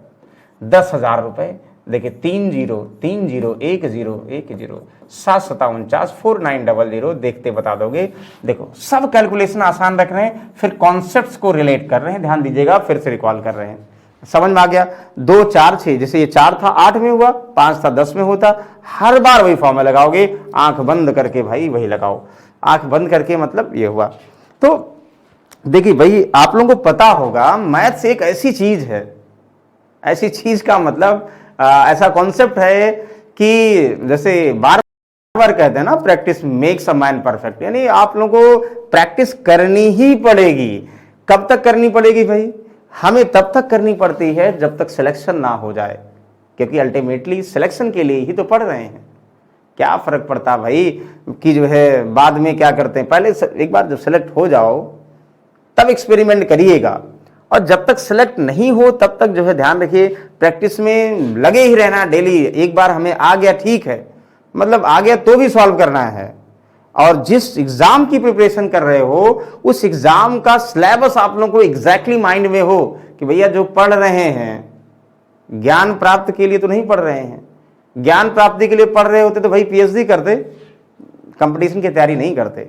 10,000 रुपए। देखिए 3 0 3 0 1 0 1 0 7 7 49 4900, देखते बता दोगे। देखो सब कैलकुलेशन आसान रख रहे हैं, फिर कॉन्सेप्ट्स को रिलेट कर रहे हैं, ध्यान दीजिएगा, फिर से रिकॉल कर रहे हैं। समझ में आ गया? 2 4 6, जैसे ये 4 था 8 में हुआ, 5 था 10 में होता, हर बार वही फॉर्मूला लगाओगे, आंख बंद करके भाई वही लगाओ, आंख बंद करके, मतलब ये हुआ। तो देखिए भाई, आप लोगों को पता होगा मैथ्स एक ऐसी चीज है, ऐसी चीज का मतलब ऐसा कॉन्सेप्ट है कि जैसे बार बार कहते हैं ना, practice makes a man perfect, यानी आप लोगों को प्रैक्टिस करनी ही पड़ेगी। कब तक करनी पड़ेगी भाई? हमें तब तक करनी पड़ती है जब तक सिलेक्शन ना हो जाए, क्योंकि अल्टीमेटली सिलेक्शन के लिए ही तो पढ़ रहे हैं। क्या फर्क पड़ता भाई कि जो है बाद में क्या करते हैं, पहले एक बार जब सेलेक्ट हो जाओ तब एक्सपेरिमेंट करिएगा, और जब तक सेलेक्ट नहीं हो तब तक जो है ध्यान रखिए, प्रैक्टिस में लगे ही रहना डेली। एक बार हमें आ गया ठीक है, मतलब आ गया तो भी सॉल्व करना है, और जिस एग्जाम की प्रिपरेशन कर रहे हो उस एग्जाम का सिलेबस आप लोगों को एग्जैक्टली माइंड में हो कि भैया जो पढ़ रहे हैं ज्ञान प्राप्त के लिए तो नहीं पढ़ रहे हैं। ज्ञान प्राप्ति के लिए पढ़ रहे होते तो भाई PhD करते, कंपटीशन की तैयारी नहीं करते।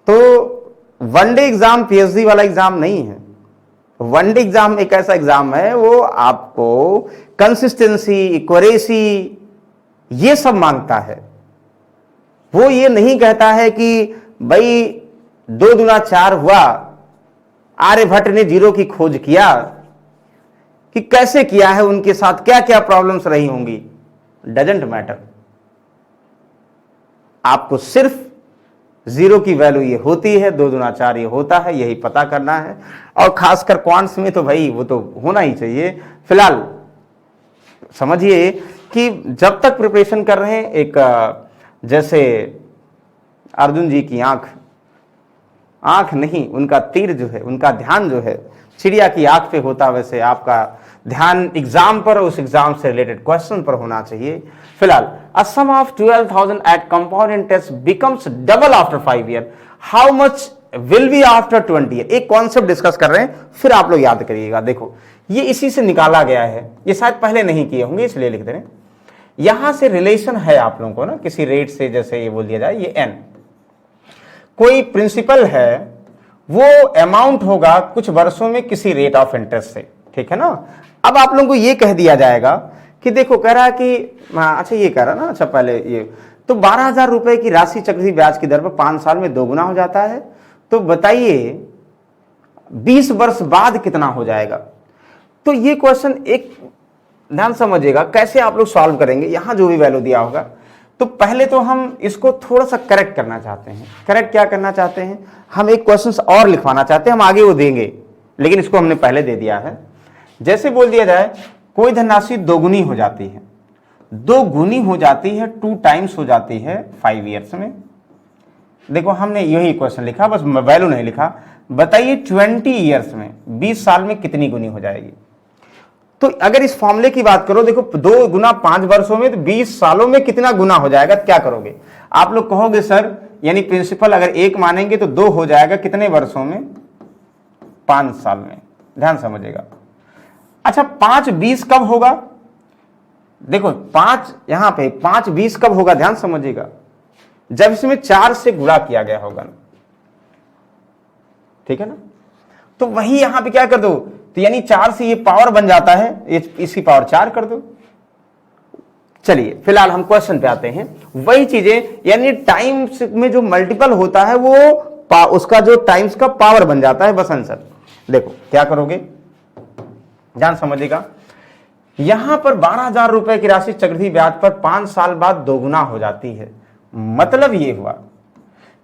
तो वनडे एग्जाम PhD वाला एग्जाम नहीं है। वनडे एग्जाम एक ऐसा एग्जाम है, वो आपको कंसिस्टेंसी, एक्यूरेसी, ये सब मांगता है। वो ये नहीं कहता है कि भाई 2 दूना 4 हुआ, आर्यभट्ट ने जीरो की खोज किया, कि कैसे किया है, उनके साथ क्या क्या प्रॉब्लम्स रही होंगी, डजंट मैटर। आपको सिर्फ जीरो की वैल्यू ये होती है, 2 दूना 4 ये होता है, यही पता करना है। और खासकर क्वांट्स में तो भाई वो तो होना ही चाहिए। फिलहाल समझिए कि जब तक प्रिपरेशन कर रहे हैं, एक जैसे अर्जुन जी की आंख नहीं, उनका तीर जो है, उनका ध्यान जो है चिड़िया की आंख पे होता, वैसे आपका ध्यान एग्जाम पर, उस एग्जाम से रिलेटेड क्वेश्चन पर होना चाहिए। फिलहाल a sum of 12,000 at compound interest becomes double after 5 years. How much will be after 20 years? एक कॉन्सेप्ट डिस्कस कर रहे हैं, फिर आप लोग याद करिएगा। देखो ये इसी से निकाला गया है, ये शायद पहले नहीं किए होंगे इसलिए लिख दे रहे हैं। यहां से रिलेशन है आप लोगों को ना, किसी रेट से, जैसे ये बोल दिया जाए ये n, कोई प्रिंसिपल है, वो अमाउंट होगा कुछ वर्षों में किसी रेट ऑफ इंटरेस्ट से, ठीक है ना। अब आप लोगों को ये कह दिया जाएगा कि देखो कह रहा है कि अच्छा ये कह रहा ना, अच्छा पहले ये तो 12,000 रुपए की राशि चक्रवृद्धि ब्याज की दर पर 5 साल में 2 गुना हो जाता है, तो बताइए 20 वर्ष बाद कितना हो जाएगा। तो ये क्वेश्चन एक ध्यान समझिएगा, कैसे आप लोग सॉल्व करेंगे। यहां जो भी वैल्यू दिया होगा, तो पहले तो हम इसको थोड़ा सा करेक्ट करना चाहते हैं। करेक्ट क्या करना चाहते हैं, हम एक क्वेश्चन और लिखवाना चाहते हैं, हम आगे वो देंगे, लेकिन इसको हमने पहले दे दिया है। जैसे बोल दिया जाए कोई धनराशि 2 गुनी हो जाती है, 2 गुनी हो जाती है, 2 टाइम्स हो जाती है 5 ईयर्स में। देखो हमने यही क्वेश्चन लिखा, बस वैल्यू नहीं लिखा। बताइए 20 ईयर्स में, 20 साल में कितनी गुनी हो जाएगी। तो अगर इस फॉर्मूले की बात करो, देखो 2 गुना 5 वर्षों में, तो 20 सालों में कितना गुना हो जाएगा, क्या करोगे आप लोग? कहोगे सर यानी प्रिंसिपल अगर 1 मानेंगे तो 2 हो जाएगा कितने वर्षों में, 5 साल में। ध्यान समझिएगा। अच्छा 5 20 कब होगा, देखो 5 यहां पे 5 20 कब होगा, ध्यान समझिएगा, जब इसमें 4 से गुणा किया गया होगा, ठीक है ना। तो वही यहां पे क्या कर दो, तो यानी 4 से ये पावर बन जाता है, इसकी पावर 4 कर दो। चलिए फिलहाल हम क्वेश्चन पे आते हैं। वही चीजें, यानी टाइम्स में जो मल्टीपल होता है वो उसका जो टाइम्स का पावर बन जाता है, बस आंसर। देखो क्या करोगे, ध्यान समझिएगा। यहां पर 12,000 रुपए की राशि चक्रवृद्धि ब्याज पर 5 साल बाद 2 गुना हो जाती है। मतलब ये हुआ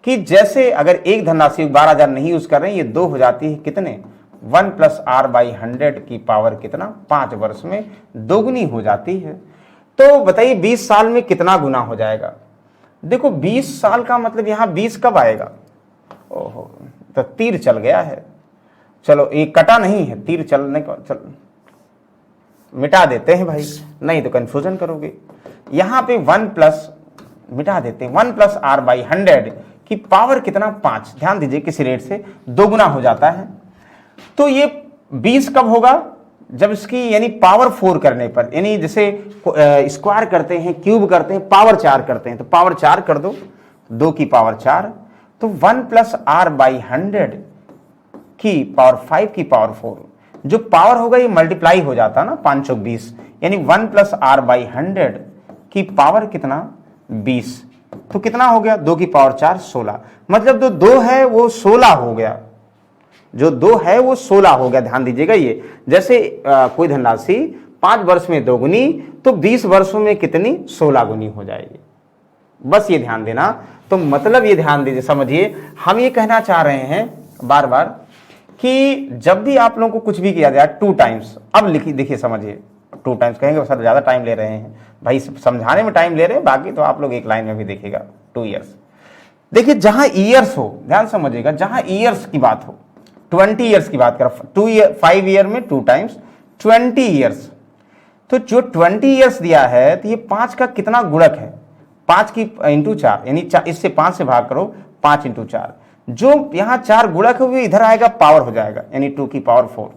कि जैसे अगर एक धनराशि 12,000 नहीं यूज कर रहे हैं, ये 2 हो जाती है कितने, 1 + r/100 की पावर कितना, 5 वर्ष में 2 गुनी हो जाती है। तो बताइए 20 साल में कितना गुना हो जाएगा। देखो 20 साल का मतलब यहां 20 कब आएगा, ओहो तो तीर चल गया है, चलो ये कटा नहीं है, तीर चलने को चल मिटा देते हैं भाई, नहीं तो कंफ्यूजन करोगे। यहां पे 1 प्लस मिटा देते हैं, 1 प्लस आर बाई 100 की पावर कितना 5, ध्यान दीजिए किसी रेट से दोगुना हो जाता है। तो ये 20 कब होगा, जब इसकी यानी पावर 4 करने पर, यानी जैसे स्क्वायर करते हैं, क्यूब करते हैं, पावर 4 करते हैं, तो पावर 4 कर दो, 2 की पावर 4, तो 1 प्लस आर बाई 100 की पावर 5 की पावर 4, जो पावर होगा ये मल्टीप्लाई हो जाता ना, 5 चौक 20, यानी 1 प्लस आर बाई 100 की पावर कितना 20, तो कितना हो गया 2 की पावर 4 16, मतलब जो 2 है वो 16 हो गया, जो 2 है वो 16 हो गया। ध्यान दीजिएगा, ये जैसे कोई धनराशि 5 वर्ष में दोगुनी तो 20 वर्षों में कितनी 16 गुनी हो जाएगी, बस ये ध्यान देना। तो मतलब ये ध्यान दीजिए, समझिए हम ये कहना चाह रहे हैं बार बार कि जब भी आप लोगों को कुछ भी किया जाए 2 टाइम्स, अब लिखिए देखिए समझिए, 2 टाइम्स कहेंगे सर ज्यादा टाइम ले रहे हैं भाई, समझाने में टाइम ले रहे हैं, बाकी तो आप लोग एक लाइन में भी देखिएगा 2 ईयर्स। देखिए जहां ईयर्स हो, ध्यान समझिएगा, जहां ईयर्स की बात हो, 20 ईयर्स की बात कर, 5 ईयर में 2 टाइम्स 20 ईयर्स, तो जो 20 ईयर्स दिया है तो ये 5 का कितना गुणक है, 5 की इंटू 4, यानी इससे 5 से भाग करो, 5 इंटू 4, जो यहां 4 गुणक है वो इधर आएगा, पावर हो जाएगा, यानी 2 की पावर 4,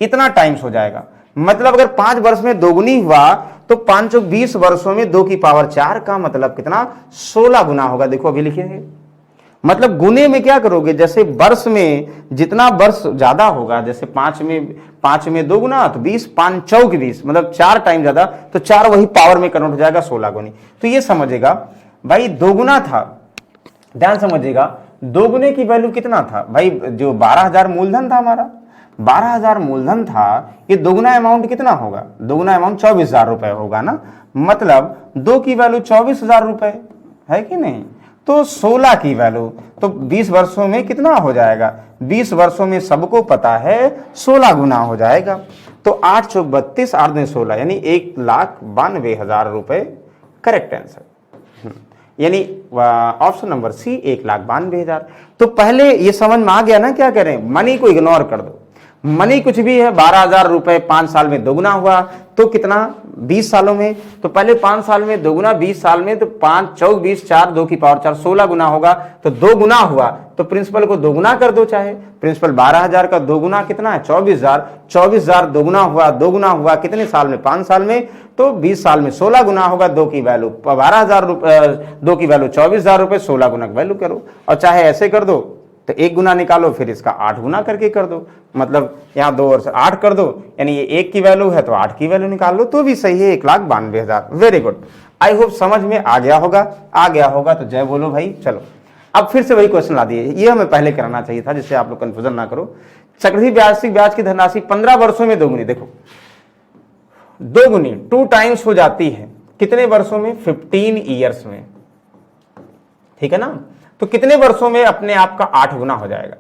इतना टाइम्स हो जाएगा। मतलब अगर 5 वर्ष में दोगुनी हुआ तो 5 चौक 20 वर्षों में 2 की पावर 4 का मतलब कितना 16 गुना होगा। देखो अभी लिखेंगे, मतलब गुने में क्या करोगे, जैसे वर्ष में जितना वर्ष ज्यादा होगा, जैसे 5 में 2 गुना तो 20, 5 चौक 20, मतलब 4 टाइम ज्यादा, तो 4 वही पावर में कन्वर्ट हो जाएगा 16 गुनी। तो ये समझेगा भाई दोगुना था, ध्यान समझिएगा, दोगुने की वैल्यू कितना था भाई, जो 12,000 मूलधन था हमारा, 12,000 मूलधन था, ये दोगुना अमाउंट कितना होगा, दोगुना अमाउंट 24,000 रुपए होगा ना, मतलब 2 की वैल्यू 24,000 रुपए है कि नहीं, तो 16 की वैल्यू तो 20 वर्षों में कितना हो जाएगा, 20 वर्षों में सबको पता है 16 गुना हो जाएगा। तो 8 चौक 32, 8 दूनी 16, यानी 1,92,000 रुपए करेक्ट आंसर, यानी ऑप्शन नंबर सी 1,92,000। तो पहले ये समझ में आ गया ना, क्या करें, मनी को इग्नोर कर दो, मनी कुछ भी है, 12,000 रुपए 5 साल में दोगुना हुआ तो कितना 20 सालों में, तो पहले 5 साल में दोगुना, 20 साल में तो 5 चौक 20, 4 2 की पावर 4 16 गुना होगा, तो 2 गुना हुआ तो प्रिंसिपल को दोगुना कर दो, चाहे प्रिंसिपल 12,000 का दोगुना कितना है 24,000, 24,000 दोगुना हुआ कितने साल में 5 साल में, तो 20 साल में 16 गुना होगा, 2 की वैल्यू 12,000 रुपए, 2 की वैल्यू 24,000 रुपए, 16 गुना वैल्यू करो, और चाहे ऐसे कर दो तो 1 गुना निकालो, फिर इसका 8 गुना करके कर दो, मतलब यहाँ 2 और 8 कर दो, यानी ये 1 की वैल्यू है तो 8 की वैल्यू निकाल लो, तो भी सही है 1,92,000। वेरी गुड, आई होप समझ में आ गया होगा तो जय बोलो भाई। चलो अब फिर से वही क्वेश्चन ला दिए, ये हमें पहले कराना चाहिए था, जिससे आप लोग कंफ्यूजन ना करो। चक्रवृद्धि ब्याज की धनराशि 15 वर्षों में दोगुनी, देखो दोगुनी 2 टाइम्स हो जाती है कितने वर्षों में, 15 ईयर्स में, ठीक है ना, तो कितने वर्षों में अपने आप का 8 गुना हो जाएगा।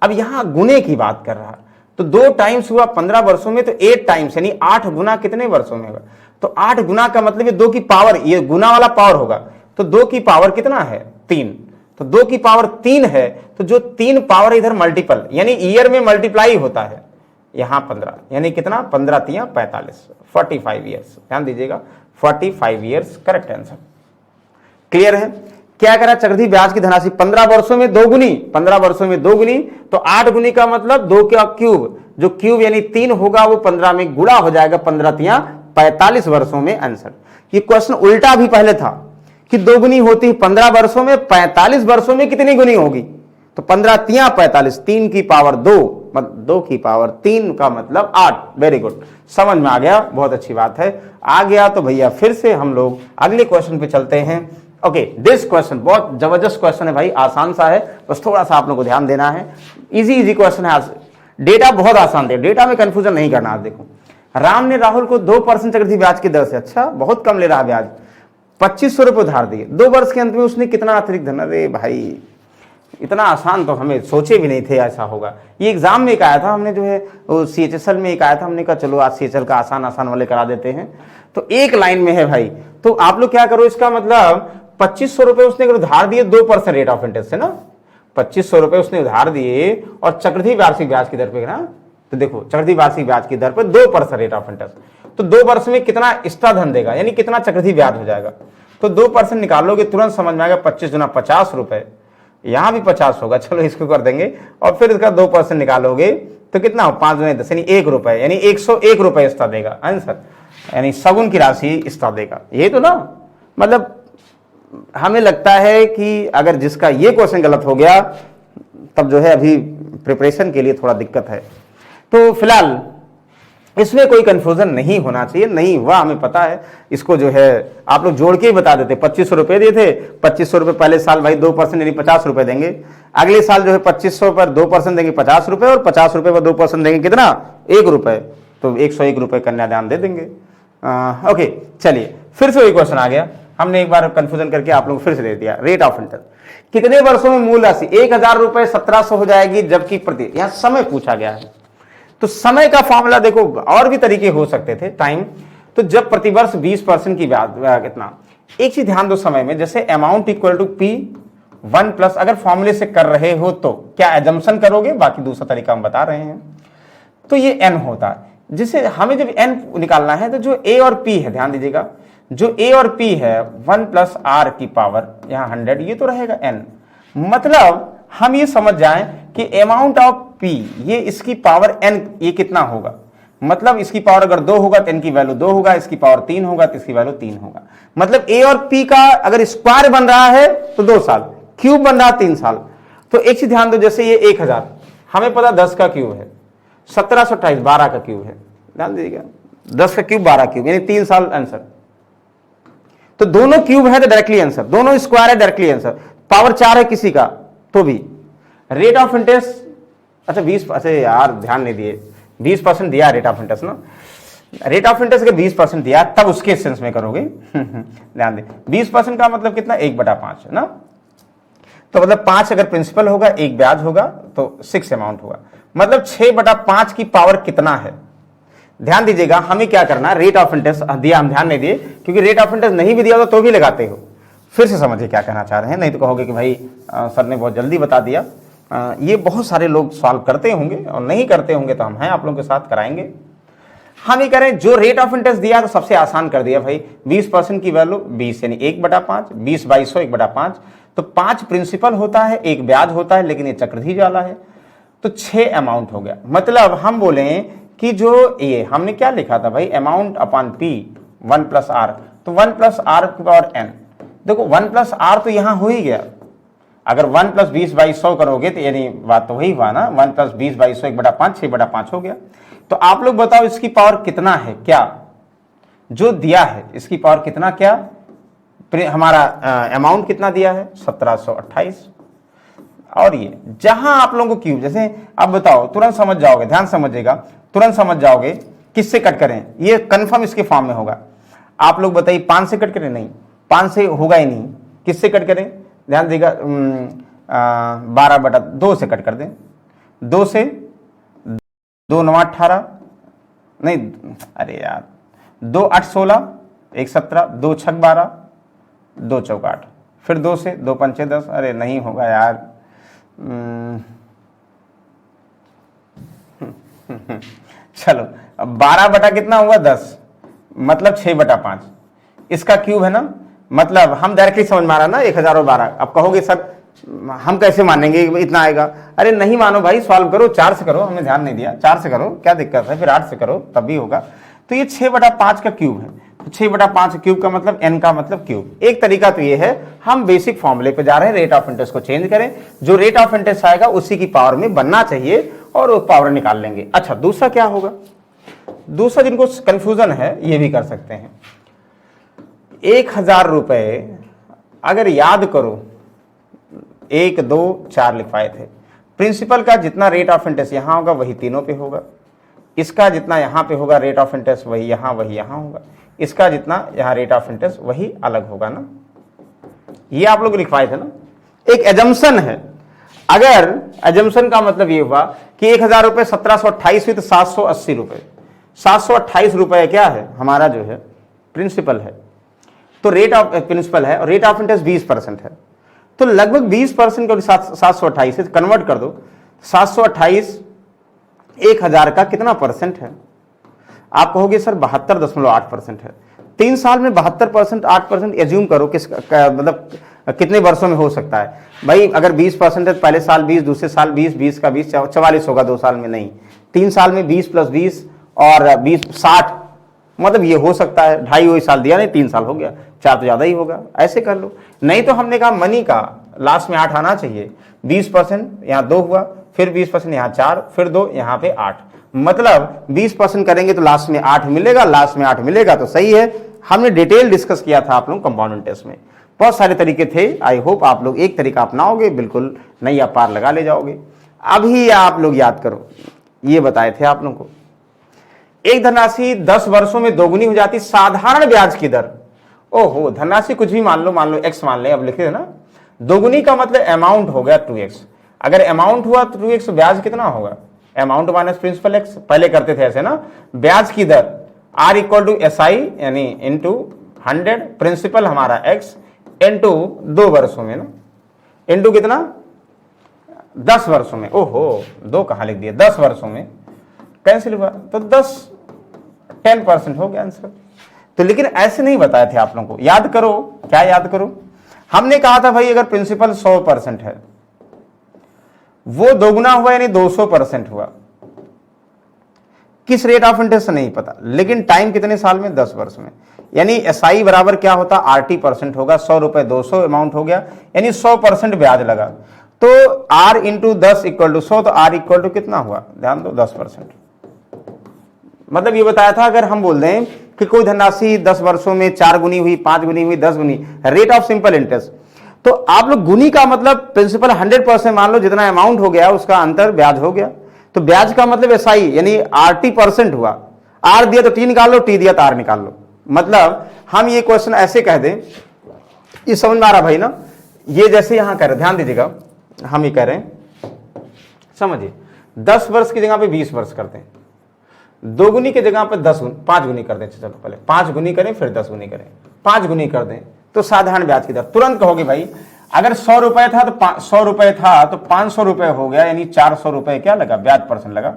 अब यहां गुने की बात कर रहा, तो 2 टाइम्स हुआ 15 वर्षों में, तो 8 टाइम्स यानी 8 गुना कितने वर्षों में होगा, तो 8 गुना का मतलब ये 2 की पावर, ये गुना वाला पावर होगा, तो 2 की पावर कितना है 3, तो 2 की पावर 3 है, तो जो 3 पावर इधर मल्टीपल यानी ईयर में मल्टीप्लाई होता है, यहां 15 यानी कितना 15 3 45, 45 ईयर्स, ध्यान दीजिएगा 45 ईयर्स करेक्ट आंसर। क्लियर है, क्या करा, चक्रवृद्धि ब्याज की धनराशि 15 वर्षों में दोगुनी, 15 वर्षों में दोगुनी, तो 8 गुनी का मतलब 2 का क्यूब, जो क्यूब यानी 3 होगा वो 15 में गुणा हो जाएगा, 15 3 45 वर्षों में आंसर। ये क्वेश्चन उल्टा भी पहले था कि दोगुनी होती 15 वर्षों में, 45 वर्षों में कितनी गुनी होगी, तो 15 3 45, 3 की पावर 2, 2 की पावर 3 का मतलब 8। वेरी गुड, समझ में आ गया, बहुत अच्छी बात है, आ गया। तो भैया फिर से हम लोग अगले क्वेश्चन पे चलते हैं। ओके, दिस क्वेश्चन बहुत जबरदस्त क्वेश्चन है भाई, आसान सा है, बस थोड़ा सा आप लोग को ध्यान देना है, इजी क्वेश्चन है, डेटा बहुत आसान है, डेटा में कंफ्यूजन नहीं करना। आप देखो, राम ने राहुल को 2% चक्रवृद्धि ब्याज की दर से, अच्छा बहुत कम ले रहा ब्याज, 2500 रुपये उधार दिए, 2 वर्ष के अंत में उसने कितना अतिरिक्त धन, अरे भाई इतना आसान तो हमें सोचे भी नहीं थे ऐसा होगा। ये एग्जाम में एक आया था, हमने जो है वो CHSL में एक आया था, हमने कहा चलो आज CHL का आसान आसान वाले करा देते हैं। तो एक लाइन में है भाई, तो आप लोग क्या करो, इसका मतलब 2500 रुपए उसने उधार दिए 2% रेट ऑफ इंटरेस्ट से ना, 2500 रुपए उसने उधार दिए और चक्रवृद्धि वार्षिक ब्याज की दर पे ना, तो देखो चक्रवृद्धि वार्षिक ब्याज की दर पर 2% रेट ऑफ इंटरेस्ट, तो 2 वर्ष में कितना एक्स्ट्रा धन देगा, यानी कितना चक्रवृद्धि ब्याज हो जाएगा। तो 2% निकालोगे तुरंत समझ में आएगा, 25 गुना 50 रुपए, यहां भी 50 होगा, चलो इसको कर देंगे, और फिर इसका 2% निकालोगे तो कितना हो, 5 गुना 10 यानी 1 रुपए, यानी 101 रुपए एक्स्ट्रा देगा आंसर, यानी सगुन की राशि एक्स्ट्रा देगा। ये तो ना मतलब हमें लगता है कि अगर जिसका ये क्वेश्चन गलत हो गया तब जो है अभी प्रिपरेशन के लिए थोड़ा दिक्कत है। तो फिलहाल इसमें कोई कंफ्यूजन नहीं होना चाहिए, नहीं हुआ हमें पता है, इसको जो है आप लोग जोड़ के ही बता देते। 2500 रुपए दिए थे, 2500 रुपए पहले साल भाई 2% यानी 50 रुपए देंगे, अगले साल जो है 2500 पर 2% देंगे 50 रुपए, और 50 रुपए पर 2% देंगे कितना, 1 रुपए, तो 101 रुपए कन्यादान दे देंगे। ओके चलिए फिर से वही क्वेश्चन आ गया, हमने एक बार कंफ्यूजन करके आप लोग फिर से दे दिया। रेट ऑफ इंटरेस्ट कितने वर्षों में मूल राशि 1000 रुपए 1700 हो जाएगी, जबकि प्रति, यहां समय पूछा गया है। तो समय का फॉर्मूला देखो, और भी तरीके हो सकते थे, टाइम, तो जब प्रतिवर्ष 20% की ब्याज कितना, एक चीज ध्यान दो समय में, जैसे amount equal to P1 plus, अगर फॉर्मूले से कर रहे हो तो क्या एजम्पशन करोगे, बाकी दूसरा तरीका हम बता रहे हैं, तो ये n होता है, जिसे हमें जब n निकालना है तो जो a और p है, ध्यान दीजिएगा, जो a और p है 1 प्लस r की पावर यहां 100, ये तो रहेगा n, मतलब हम ये समझ जाएं कि अमाउंट ऑफ p, ये इसकी पावर n, ये कितना होगा, मतलब इसकी पावर अगर 2 होगा तो n की वैल्यू 2 होगा, इसकी पावर 3 होगा तो इसकी वैल्यू 3 होगा, मतलब a और p का अगर स्क्वायर बन रहा है तो 2 साल, क्यूब बन रहा है 3 साल। तो एक चीज ध्यान दो, जैसे ये 1000 हमें पता 10 का क्यूब है, 1728 12 का क्यूब है, ध्यान दीजिएगा 10 का क्यूब 12 क्यूब यानी 3 साल आंसर। तो दोनों क्यूब है तो डायरेक्टली आंसर, दोनों स्क्वायर है डायरेक्टली आंसर, पावर 4 है किसी का तो भी। रेट ऑफ इंटरेस्ट, अच्छा 20, अच्छा यार ध्यान नहीं दिए, 20% दिया रेट ऑफ इंटरेस्ट ना, रेट ऑफ इंटरेस्ट अगर 20% दिया तब उसके सेंस में करोगे ध्यान दे, 20% का मतलब कितना, 1/5 है ना, तो मतलब 5 अगर प्रिंसिपल होगा, 1 ब्याज होगा, तो 6 अमाउंट होगा, मतलब 6/5 की पावर कितना है। ध्यान दीजिएगा हमें क्या करना है, रेट ऑफ इंटरेस्ट दिया, हम ध्यान नहीं दिए, क्योंकि रेट ऑफ इंटरेस्ट नहीं भी दिया तो भी लगाते हो। फिर से समझिए क्या कहना चाह रहे हैं, नहीं तो कहोगे कि भाई सर ने बहुत जल्दी बता दिया। ये बहुत सारे लोग सॉल्व करते होंगे और नहीं करते होंगे, तो हम हैं आप लोगों के साथ कराएंगे। हम ये करें, जो रेट ऑफ इंटरेस्ट दिया तो सबसे आसान कर दिया भाई, 20% की वैल्यू 20 यानी 1/5, 20/2200 1/5, तो 5 प्रिंसिपल होता है, 1 ब्याज होता है, लेकिन ये चक्रवृद्धि वाला है, तो 6 अमाउंट हो गया। मतलब हम बोले कि जो ये हमने क्या लिखा था भाई, amount upon P 1 plus R, तो 1 प्लस R की पावर n, देखो 1 प्लस R तो यहां हो ही गया, अगर 1 प्लस 20/100 करोगे तो यानी बात तो वही हुआ ना, 1 प्लस 20/100 1/5 6/5 हो गया। तो आप लोग बताओ इसकी पावर कितना है, क्या जो दिया है इसकी पावर कितना, क्या हमारा अमाउंट कितना दिया है 1728, और ये जहां आप लोगों को क्यूब, जैसे अब बताओ तुरंत समझ जाओगे, ध्यान समझिएगा, तुरंत समझ जाओगे किससे कट करें, ये कंफर्म इसके फॉर्म में होगा। आप लोग बताइए 5 से कट करें, नहीं 5 से होगा ही नहीं, किससे कट करें, ध्यान देगा 12/2 से कट कर दें, 2 से 2 9 18, नहीं अरे यार 2 8 16 1 17, 2 6 12, 2 4 8, फिर 2 से 2 5 10, अरे नहीं होगा यार, चलो 12 बटा कितना हुआ 10, मतलब 6/5, इसका क्यूब है ना, मतलब हम डायरेक्टली समझ में आ रहा ना 1000 और 12। अब कहोगे सर हम कैसे मानेंगे इतना आएगा, अरे नहीं मानो भाई, सॉल्व करो, 4 से करो, हमने ध्यान नहीं दिया, 4 से करो क्या दिक्कत है, फिर 8 से करो तब भी होगा। तो ये 6/5 का क्यूब है, तो 6/5 क्यूब का मतलब n का मतलब क्यूब। एक तरीका तो ये है, हम बेसिक फॉर्मूले पे जा रहे हैं, रेट ऑफ इंटरेस्ट को चेंज करें, जो रेट ऑफ इंटरेस्ट आएगा उसी की पावर में बनना चाहिए और वो पावर निकाल लेंगे। अच्छा दूसरा क्या होगा, दूसरा जिनको कंफ्यूजन है ये भी कर सकते हैं, 1000 रुपए अगर याद करो 1 2 4 लिखवाए थे, प्रिंसिपल का जितना रेट ऑफ इंटरेस्ट यहां होगा वही तीनों पे होगा, इसका जितना यहां पे होगा रेट ऑफ इंटरेस्ट वही यहां होगा, इसका जितना यहां रेट ऑफ इंटरेस्ट वही अलग होगा ना, ये आप लोग लिखवाए थे ना। एक एजम्पशन है, अगर एजम्पशन का मतलब ये हुआ कि 1000 रुपए 1728 हुई तो 780 रुपए, 728 रुपए क्या है हमारा जो है प्रिंसिपल है, तो रेट ऑफ प्रिंसिपल है और रेट ऑफ इंटरेस्ट 20% है, तो लगभग 20% को 728 से कन्वर्ट कर दो, 728 1000 का कितना परसेंट है? आप कहोगे सर 72.8% है। 3 साल में 72% 8% एज्यूम करो किस मतलब कितने वर्षों में हो सकता है भाई? अगर 20% है तो पहले साल 20, दूसरे साल 20, 20 का 20 44 होगा 2 साल में, नहीं 3 साल में 20 + 20 और 20 60, मतलब ये हो सकता है 2.5 वही साल दिया नहीं 3 साल हो गया, 4 तो ज्यादा ही होगा, ऐसे कर लो। नहीं तो हमने कहा मनी का लास्ट में 8 आना चाहिए, 20% यहाँ 2 हुआ, फिर 20% यहाँ 4, फिर 2 यहाँ पे 8, मतलब 20% करेंगे तो लास्ट में 8 मिलेगा, लास्ट में 8 मिलेगा तो सही है। हमने डिटेल डिस्कस किया था आप लोग कंपाउंड इंटरेस्ट में, बहुत सारे तरीके थे। आई होप आप लोग एक तरीका अपनाओगे, बिल्कुल नैया पार लगा ले जाओगे। अभी आप लोग याद करो, ये बताए थे आप लोगों को, एक धनराशि 10 वर्षों में दोगुनी हो जाती साधारण ब्याज की दर। ओहो, धनराशि कुछ भी मान लो x मान ले, अब लिखे थे ना, दोगुनी का मतलब अमाउंट हो गया 2x, अगर अमाउंट हुआ तो 2x, ब्याज कितना होगा? अमाउंट माइनस प्रिंसिपल x, पहले करते थे ऐसे ना। ब्याज की दर R = SI यानी इंटू 100, प्रिंसिपल हमारा x इंटू 2 वर्षों में ना, इंटू कितना 10 वर्षों में। ओहो, 2 कहाँ लिख दिया, 10 वर्षों में कैंसिल हुआ तो 10% हो गया आंसर। तो लेकिन ऐसे नहीं बताए थे आप लोगों को, याद करो, क्या याद करो, हमने कहा था भाई अगर प्रिंसिपल 100% है, वो दोगुना हुआ यानी 200% हुआ। किस रेट ऑफ इंटरेस्ट नहीं पता, लेकिन टाइम कितने साल में? 10 वर्ष में, यानी SI बराबर क्या होता? RT% होगा, 100 रुपए 200 अमाउंट हो गया, यानी 100% ब्याज लगा, तो R × 10 = 100, तो R = कितना हुआ? ध्यान दो 10%। मतलब ये बताया था अगर हम बोल दें कि कोई धनराशि 10 वर्षों में 4 गुनी हुई, 5 गुनी हुई, 10 गुनी, रेट ऑफ सिंपल इंटरेस्ट, तो आप लोग गुनी का मतलब प्रिंसिपल 100% मान लो, जितना अमाउंट हो गया उसका अंतर ब्याज हो गया, तो ब्याज का मतलब SI यानी RT% हुआ। R दिया तो T निकाल लो, T दिया तो R निकाल लो। मतलब हम ये क्वेश्चन ऐसे कह दें, ये समझ में आ रहा भाई ना? ये जैसे यहां कह रहे, ध्यान दीजिएगा, हम ये कह रहे हैं, समझिए 10 वर्ष की जगह पे 20 वर्ष करते हैं, 2 गुनी की जगह पे 5 गुनी कर दें। चलो पहले 5 गुनी करें, फिर 10 गुनी करें, 5 गुनी कर दें तो साधारण ब्याज की दर तुरंत कहोगे भाई अगर 100 रुपए था तो 100 रुपए था तो 500 रुपए हो गया, यानी 400 रुपए क्या लगा? ब्याज % लगा।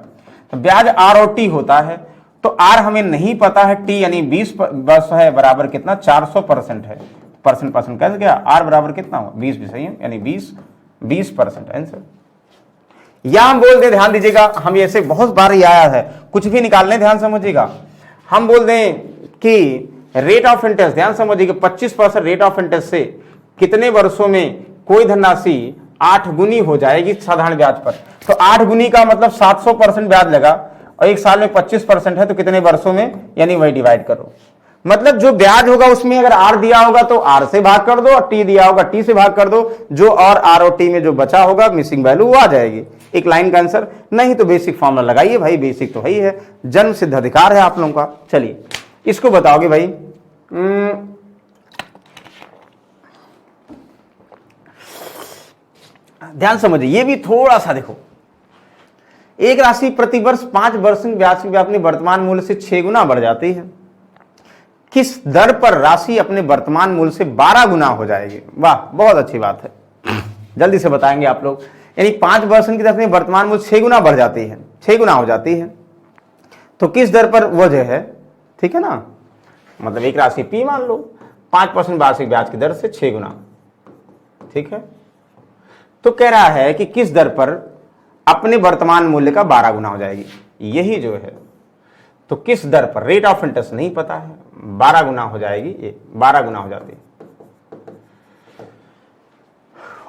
तो ब्याज R और T होता है, तो R हमें नहीं पता है, T यानी 20 वर्ष है बराबर कितना? 400% है, परसेंट कैसे गया? R बराबर कितना हुआ? 20 भी सही है, यानी 20% आंसर। या हम बोल दें, ध्यान दीजिएगा, हम ऐसे बहुत बार ही आया है, कुछ भी निकालने ध्यान समझिएगा, हम बोल दें कि रेट ऑफ इंटरेस्ट, ध्यान समझिएगा, 25% रेट ऑफ इंटरेस्ट से कितने वर्षों में कोई धनराशि 8 गुनी हो जाएगी साधारण ब्याज पर? तो 8 गुनी का मतलब 700% ब्याज लगा, और एक साल में 25% है तो कितने वर्षों में, यानी वही डिवाइड करो। मतलब जो ब्याज होगा उसमें अगर R दिया होगा तो R से भाग कर दो, और T दिया होगा T से भाग कर दो, जो और R और T में जो बचा होगा मिसिंग वैल्यू वो आ जाएगी, एक लाइन का आंसर। नहीं तो बेसिक फॉर्मूला लगाइए भाई, बेसिक तो है ही है, जन्म सिद्ध अधिकार है आप लोगों का। चलिए इसको बताओगे भाई, ध्यान समझिए, ये भी थोड़ा सा देखो, एक राशि प्रति वर्ष 5 वर्ष ब्याज की अपने वर्तमान मूल्य से 6 गुना बढ़ जाती है, किस दर पर राशि अपने वर्तमान मूल्य से 12 गुना हो जाएगी? वाह, बहुत अच्छी बात है, जल्दी से बताएंगे आप लोग। यानी 5 वर्ष की तरफ में वर्तमान मूल्य 6 गुना बढ़ जाती है, 6 गुना हो जाती है, तो किस दर पर वो जो है, ठीक है ना, मतलब एक राशि P मान लो, 5% वार्षिक ब्याज की दर से 6 गुना, ठीक है, तो कह रहा है कि किस दर पर अपने वर्तमान मूल्य का 12 गुना हो जाएगी, यही जो है, तो किस दर पर, रेट ऑफ इंटरेस्ट नहीं पता है, 12 गुना हो जाएगी, ये 12 गुना हो जाती है।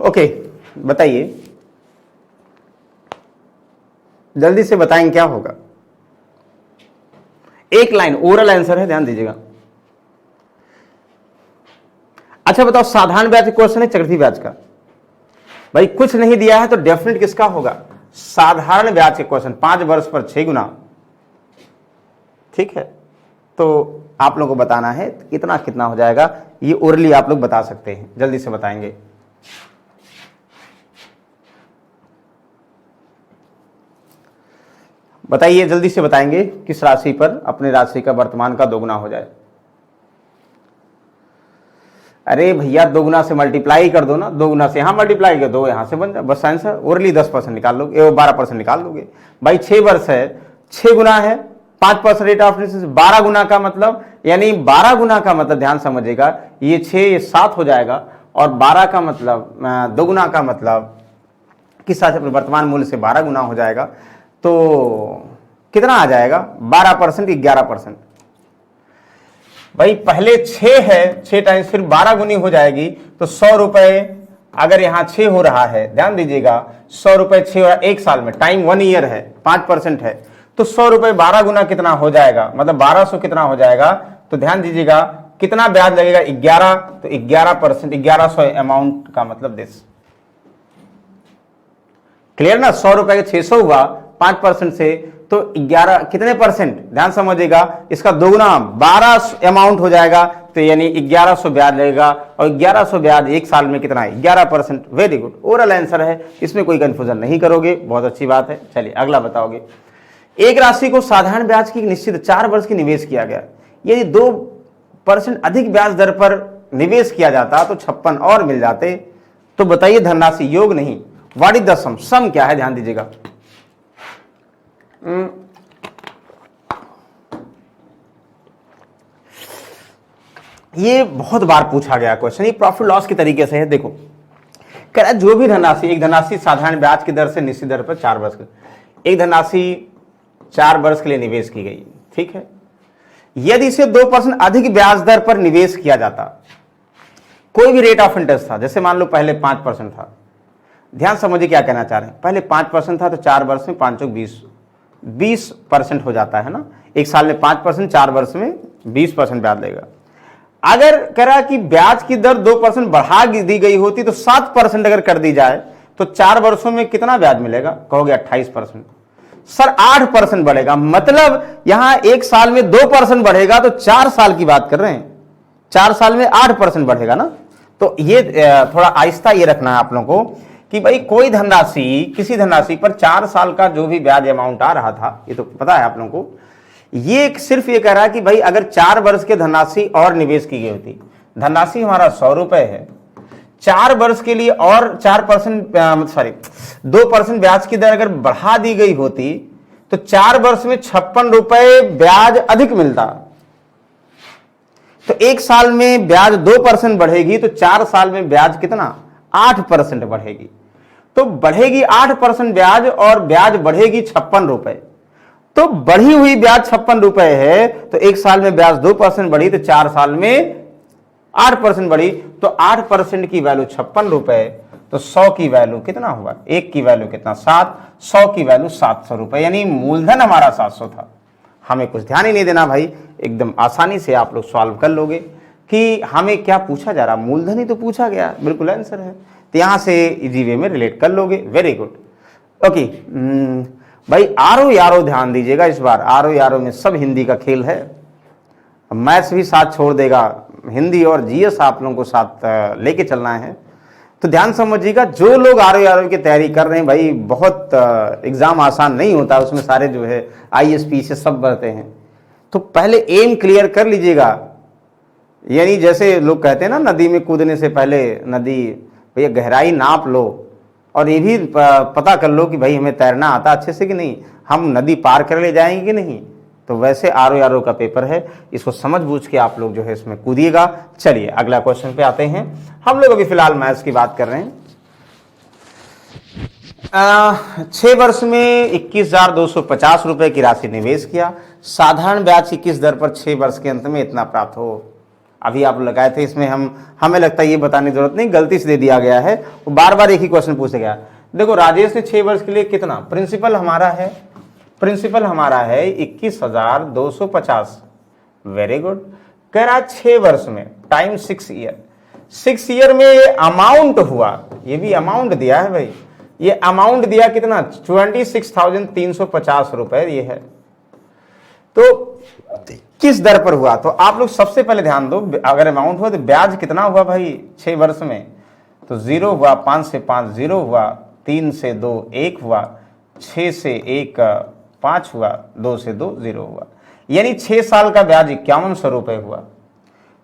ओके, बताइए, जल्दी से बताएं क्या होगा। एक लाइन ओरल आंसर है, ध्यान दीजिएगा। अच्छा बताओ, साधारण ब्याज क्वेश्चन है, चक्रवृद्धि ब्याज का, भाई कुछ नहीं दिया है तो डेफिनेट किसका होगा? साधारण ब्याज के क्वेश्चन, 5 वर्ष पर 6 गुना, ठीक है, तो आप लोगों को बताना है कितना कितना हो जाएगा, ये ओरली आप लोग बता सकते हैं, जल्दी से बताएंगे। बताइए, जल्दी से बताएंगे किस राशि पर अपने राशि का वर्तमान का दोगुना हो जाए। अरे भैया दोगुना से मल्टीप्लाई कर दो ना, दोगुना से यहाँ मल्टीप्लाई कर दो, यहाँ से बन जाए बस आंसर। ओरली 10% निकाल लोगे, 12% निकाल लोगे भाई। 6 वर्ष है, 6 गुना है 5% रेट ऑफ इंटरेस्ट। 12 गुना का मतलब, यानी 12 गुना का मतलब ध्यान समझिएगा, ये 6 ये 7 हो जाएगा, और 12 का मतलब दोगुना का मतलब किस तरह से वर्तमान मूल्य से 12 गुना हो जाएगा, तो कितना आ जाएगा 12%, 11%। भाई पहले 6 है, 6 टाइम्स फिर 12 गुनी हो जाएगी, तो 100 रुपए अगर यहां 6 हो रहा है, ध्यान दीजिएगा 100 रुपए 6 हो रहा है एक साल में, टाइम 1 ईयर है, 5% है, तो 100 रुपए 12 गुना कितना हो जाएगा, मतलब 1200 कितना हो जाएगा। तो ध्यान दीजिएगा कितना ब्याज लगेगा 11, तो 11%, 1100 अमाउंट का मतलब दिस। क्लियर ना, 100 रुपए के 600 हुआ 5% से, तो 11 कितने परसेंट, ध्यान समझिएगा, इसका दोगुना 12 अमाउंट हो जाएगा, तो यानी 1100 ब्याज लगेगा, और 1100 ब्याज एक साल में कितना है 11%। वेरी गुड, ओरल आंसर है, इसमें कोई कंफ्यूजन नहीं करोगे, बहुत अच्छी बात है। चलिए अगला बताओगे। एक राशि को साधारण ब्याज की निश्चित 4 वर्ष की निवेश किया गया, यदि 2% अधिक ब्याज दर पर निवेश किया जाता तो 56 और मिल जाते, तो बताइए धनराशि, योग नहीं, व्हाट इज द सम, सम क्या है, ध्यान दीजिएगा। ये बहुत बार पूछा गया क्वेश्चन, ये प्रॉफिट लॉस के तरीके से है। देखो कह रहा है जो भी धनराशि, एक धनराशि साधारण ब्याज की दर से निश्चित दर पर 4 वर्ष, एक धनराशि 4 वर्ष के लिए निवेश की गई, ठीक है। यदि इसे 2% अधिक ब्याज दर पर निवेश किया जाता, कोई भी रेट ऑफ इंटरेस्ट था, जैसे मान लो पहले 5% था, ध्यान समझिए क्या कहना चाह रहे हैं, पहले 5% था तो 4 वर्ष में 5 चौक 20% हो जाता है ना, एक साल में 5%, 4 वर्ष में 20% ब्याज लगेगा। अगर कह रहा कि ब्याज की दर 2% बढ़ा दी गई होती तो 7% अगर कर दी जाए, तो 4 वर्षों में कितना ब्याज मिलेगा, कहोगे 28%। सर 8% बढ़ेगा, मतलब यहां एक साल में 2% बढ़ेगा, तो 4 साल की बात कर रहे हैं, 4 साल में 8% बढ़ेगा ना। तो ये थोड़ा आहिस्ता ये रखना है आप लोगों को कि भाई कोई धनराशि, किसी धनराशि पर 4 साल का जो भी ब्याज अमाउंट आ रहा था, ये तो पता है आप लोगों को, ये सिर्फ ये कह रहा है कि भाई अगर 4 वर्ष के धनराशि और निवेश की गई होती, धनराशि हमारा 100 रुपए है, 4 वर्ष के लिए और 2% ब्याज की दर अगर बढ़ा दी गई होती, तो 4 वर्ष में 56 रुपए ब्याज अधिक मिलता। तो एक साल में ब्याज 2% बढ़ेगी, तो 4 साल में ब्याज कितना 8% बढ़ेगी। तो बढ़ेगी 8% ब्याज, और ब्याज बढ़ेगी 56 रुपए, तो बढ़ी हुई ब्याज 56 रुपए है, तो एक साल में ब्याज 2% बढ़ी, तो 4 साल में 8% बढ़ी, तो 8% की वैल्यू 56 रुपए, तो 100 की वैल्यू कितना हुआ, 1 की वैल्यू कितना 7, 100 की वैल्यू 700 रुपए, यानी मूलधन हमारा 700 था। हमें कुछ ध्यान ही नहीं देना भाई, एकदम आसानी से आप लोग सॉल्व कर लोगे कि हमें क्या पूछा जा रहा, मूलधन ही तो पूछा गया, बिल्कुल आंसर है, तो यहां से इजी वे में रिलेट कर लोगे। Very good, okay. भाई आरो यारो ध्यान दीजिएगा, इस बार आरो यारो में सब हिंदी का खेल है, मैथ्स भी साथ छोड़ देगा, हिंदी और जीएस आप लोगों को साथ लेके चलना है। तो ध्यान समझिएगा, जो लोग आरो यारो की तैयारी कर रहे हैं भाई, बहुत एग्जाम आसान नहीं होता, उसमें सारे जो है आईएसपी से सब बढ़ते हैं, तो पहले एम क्लियर कर लीजिएगा। यानी जैसे लोग कहते हैं ना, नदी में कूदने से पहले नदी भैया गहराई नाप लो, और ये भी पता कर लो कि भाई हमें तैरना आता अच्छे से कि नहीं, हम नदी पार कर ले जाएंगे कि नहीं। तो वैसे आरो यारो का पेपर है, इसको समझ बूझ के आप लोग जो है इसमें कूदिएगा। चलिए अगला क्वेश्चन पे आते हैं। हम लोग अभी फिलहाल मैथ्स की बात कर रहे हैं। 6 वर्ष में 21,250 रुपए की राशि निवेश किया, साधारण ब्याज की किस दर पर 6 वर्ष के अंत में इतना प्राप्त हो। अभी आप लगाए थे, इसमें हमें लगता है ये बताने की जरूरत नहीं, गलती से दे दिया गया है, वो बार बार एक ही क्वेश्चन पूछा गया। देखो राजेश ने 6 वर्ष के लिए कितना, प्रिंसिपल हमारा है 21,250। वेरी गुड, कह रहा 6 वर्ष में टाइम 6 ईयर, 6 ईयर में ये अमाउंट हुआ, ये भी अमाउंट दिया है भाई, ये अमाउंट दिया कितना 26,350 रुपए ये है। तो किस दर पर हुआ, तो आप लोग सबसे पहले ध्यान दो, अगर अमाउंट हुआ तो ब्याज कितना हुआ भाई 6 वर्ष में, तो 0 हुआ, 5 से 5 0 हुआ, 3 से 2 1 हुआ, 6 से 1 5 हुआ, 2 से 2 0 हुआ, यानी 6 साल का ब्याज 5100 रुपये हुआ।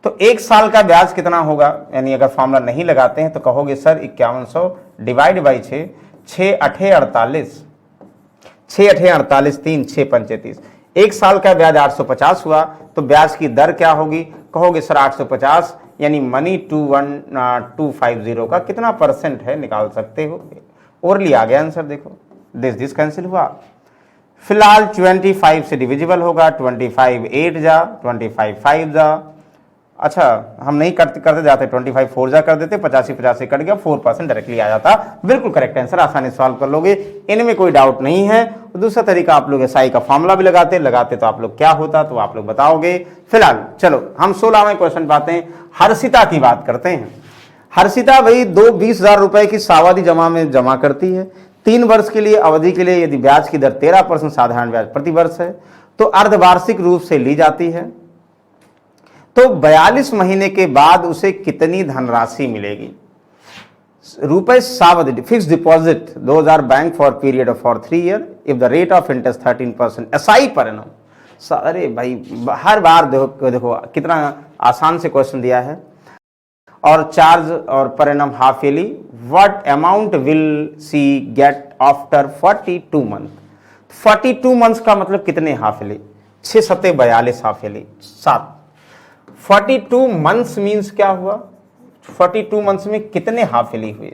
तो 1 साल का ब्याज कितना होगा, यानी अगर फॉर्मूला नहीं लगाते हैं तो कहोगे सर 5100 डिवाइड बाई 6, 6 अठे 48, 6 अठे 48, 3 6 पंचे 30, 1 साल का ब्याज 850 हुआ। तो ब्याज की दर क्या होगी, कहोगे सर 850, यानी मनी 21250 का कितना परसेंट है निकाल सकते हो। ओरली आ गया आंसर, देखो दिस कैंसिल हुआ। फिलहाल 25 से डिविजिबल होगा, 25 8 जा, 25 5 जा, अच्छा हम नहीं करते जाते, 25 4 जा कर देते, 85 कट गया, 4% डायरेक्टली आ जाता। बिल्कुल करेक्ट आंसर, आसानी से सॉल्व कर लोगे, इनमें कोई डाउट नहीं है। दूसरा तरीका आप लोग एसआई का फॉर्मूला भी लगाते तो आप लोग क्या होता तो आप लोग बताओगे। फिलहाल चलो हम 16वें क्वेश्चन पाते हैं, हर्षिता की बात करते हैं। हर्षिता भाई 20,000 रुपए की सावधि जमा में जमा करती है। 3 वर्ष के लिए अवधि के लिए यदि ब्याज की दर 13% साधारण ब्याज प्रति वर्ष है तो अर्धवार्षिक रूप से ली जाती है, तो 42 महीने के बाद उसे कितनी धनराशि मिलेगी। रुपए सावधि fix deposit 2000 bank for period of for 3 year if the rate of interest 13% SI per annum. अरे भाई हर बार देखो कितना आसान से क्वेश्चन दिया है। और चार्ज और per annum half yearly, what amount will see get after 42 month. 42 months का मतलब कितने हाफ ईयरली, 6 सत्ते 42 हाफ ईयरली 7। 42 मंथ्स मींस क्या हुआ, 42 मंथ्स में कितने हाफ ईयरली हुए,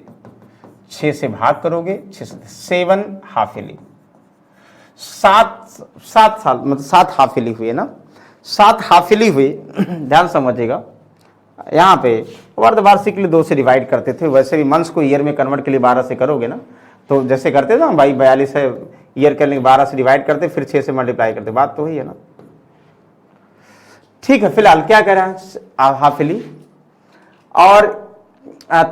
6 से भाग करोगे, 6 से 7 हाफ ईयरली, 7 साल मतलब 7 हाफ ईयरली हुए ना, 7 हाफ ईयरली हुए। ध्यान समझिएगा, यहाँ पे अर्धवार्षिक के लिए 2 से डिवाइड करते थे, वैसे भी मंथ्स को ईयर में कन्वर्ट के लिए 12 से करोगे ना, तो जैसे करते थे ना भाई 42 है ईयर करने के 12 से डिवाइड करते फिर 6 से मल्टीप्लाई करते, बात तो वही है ना। ठीक है, फिलहाल क्या कह रहा है हाफ ईयरली, और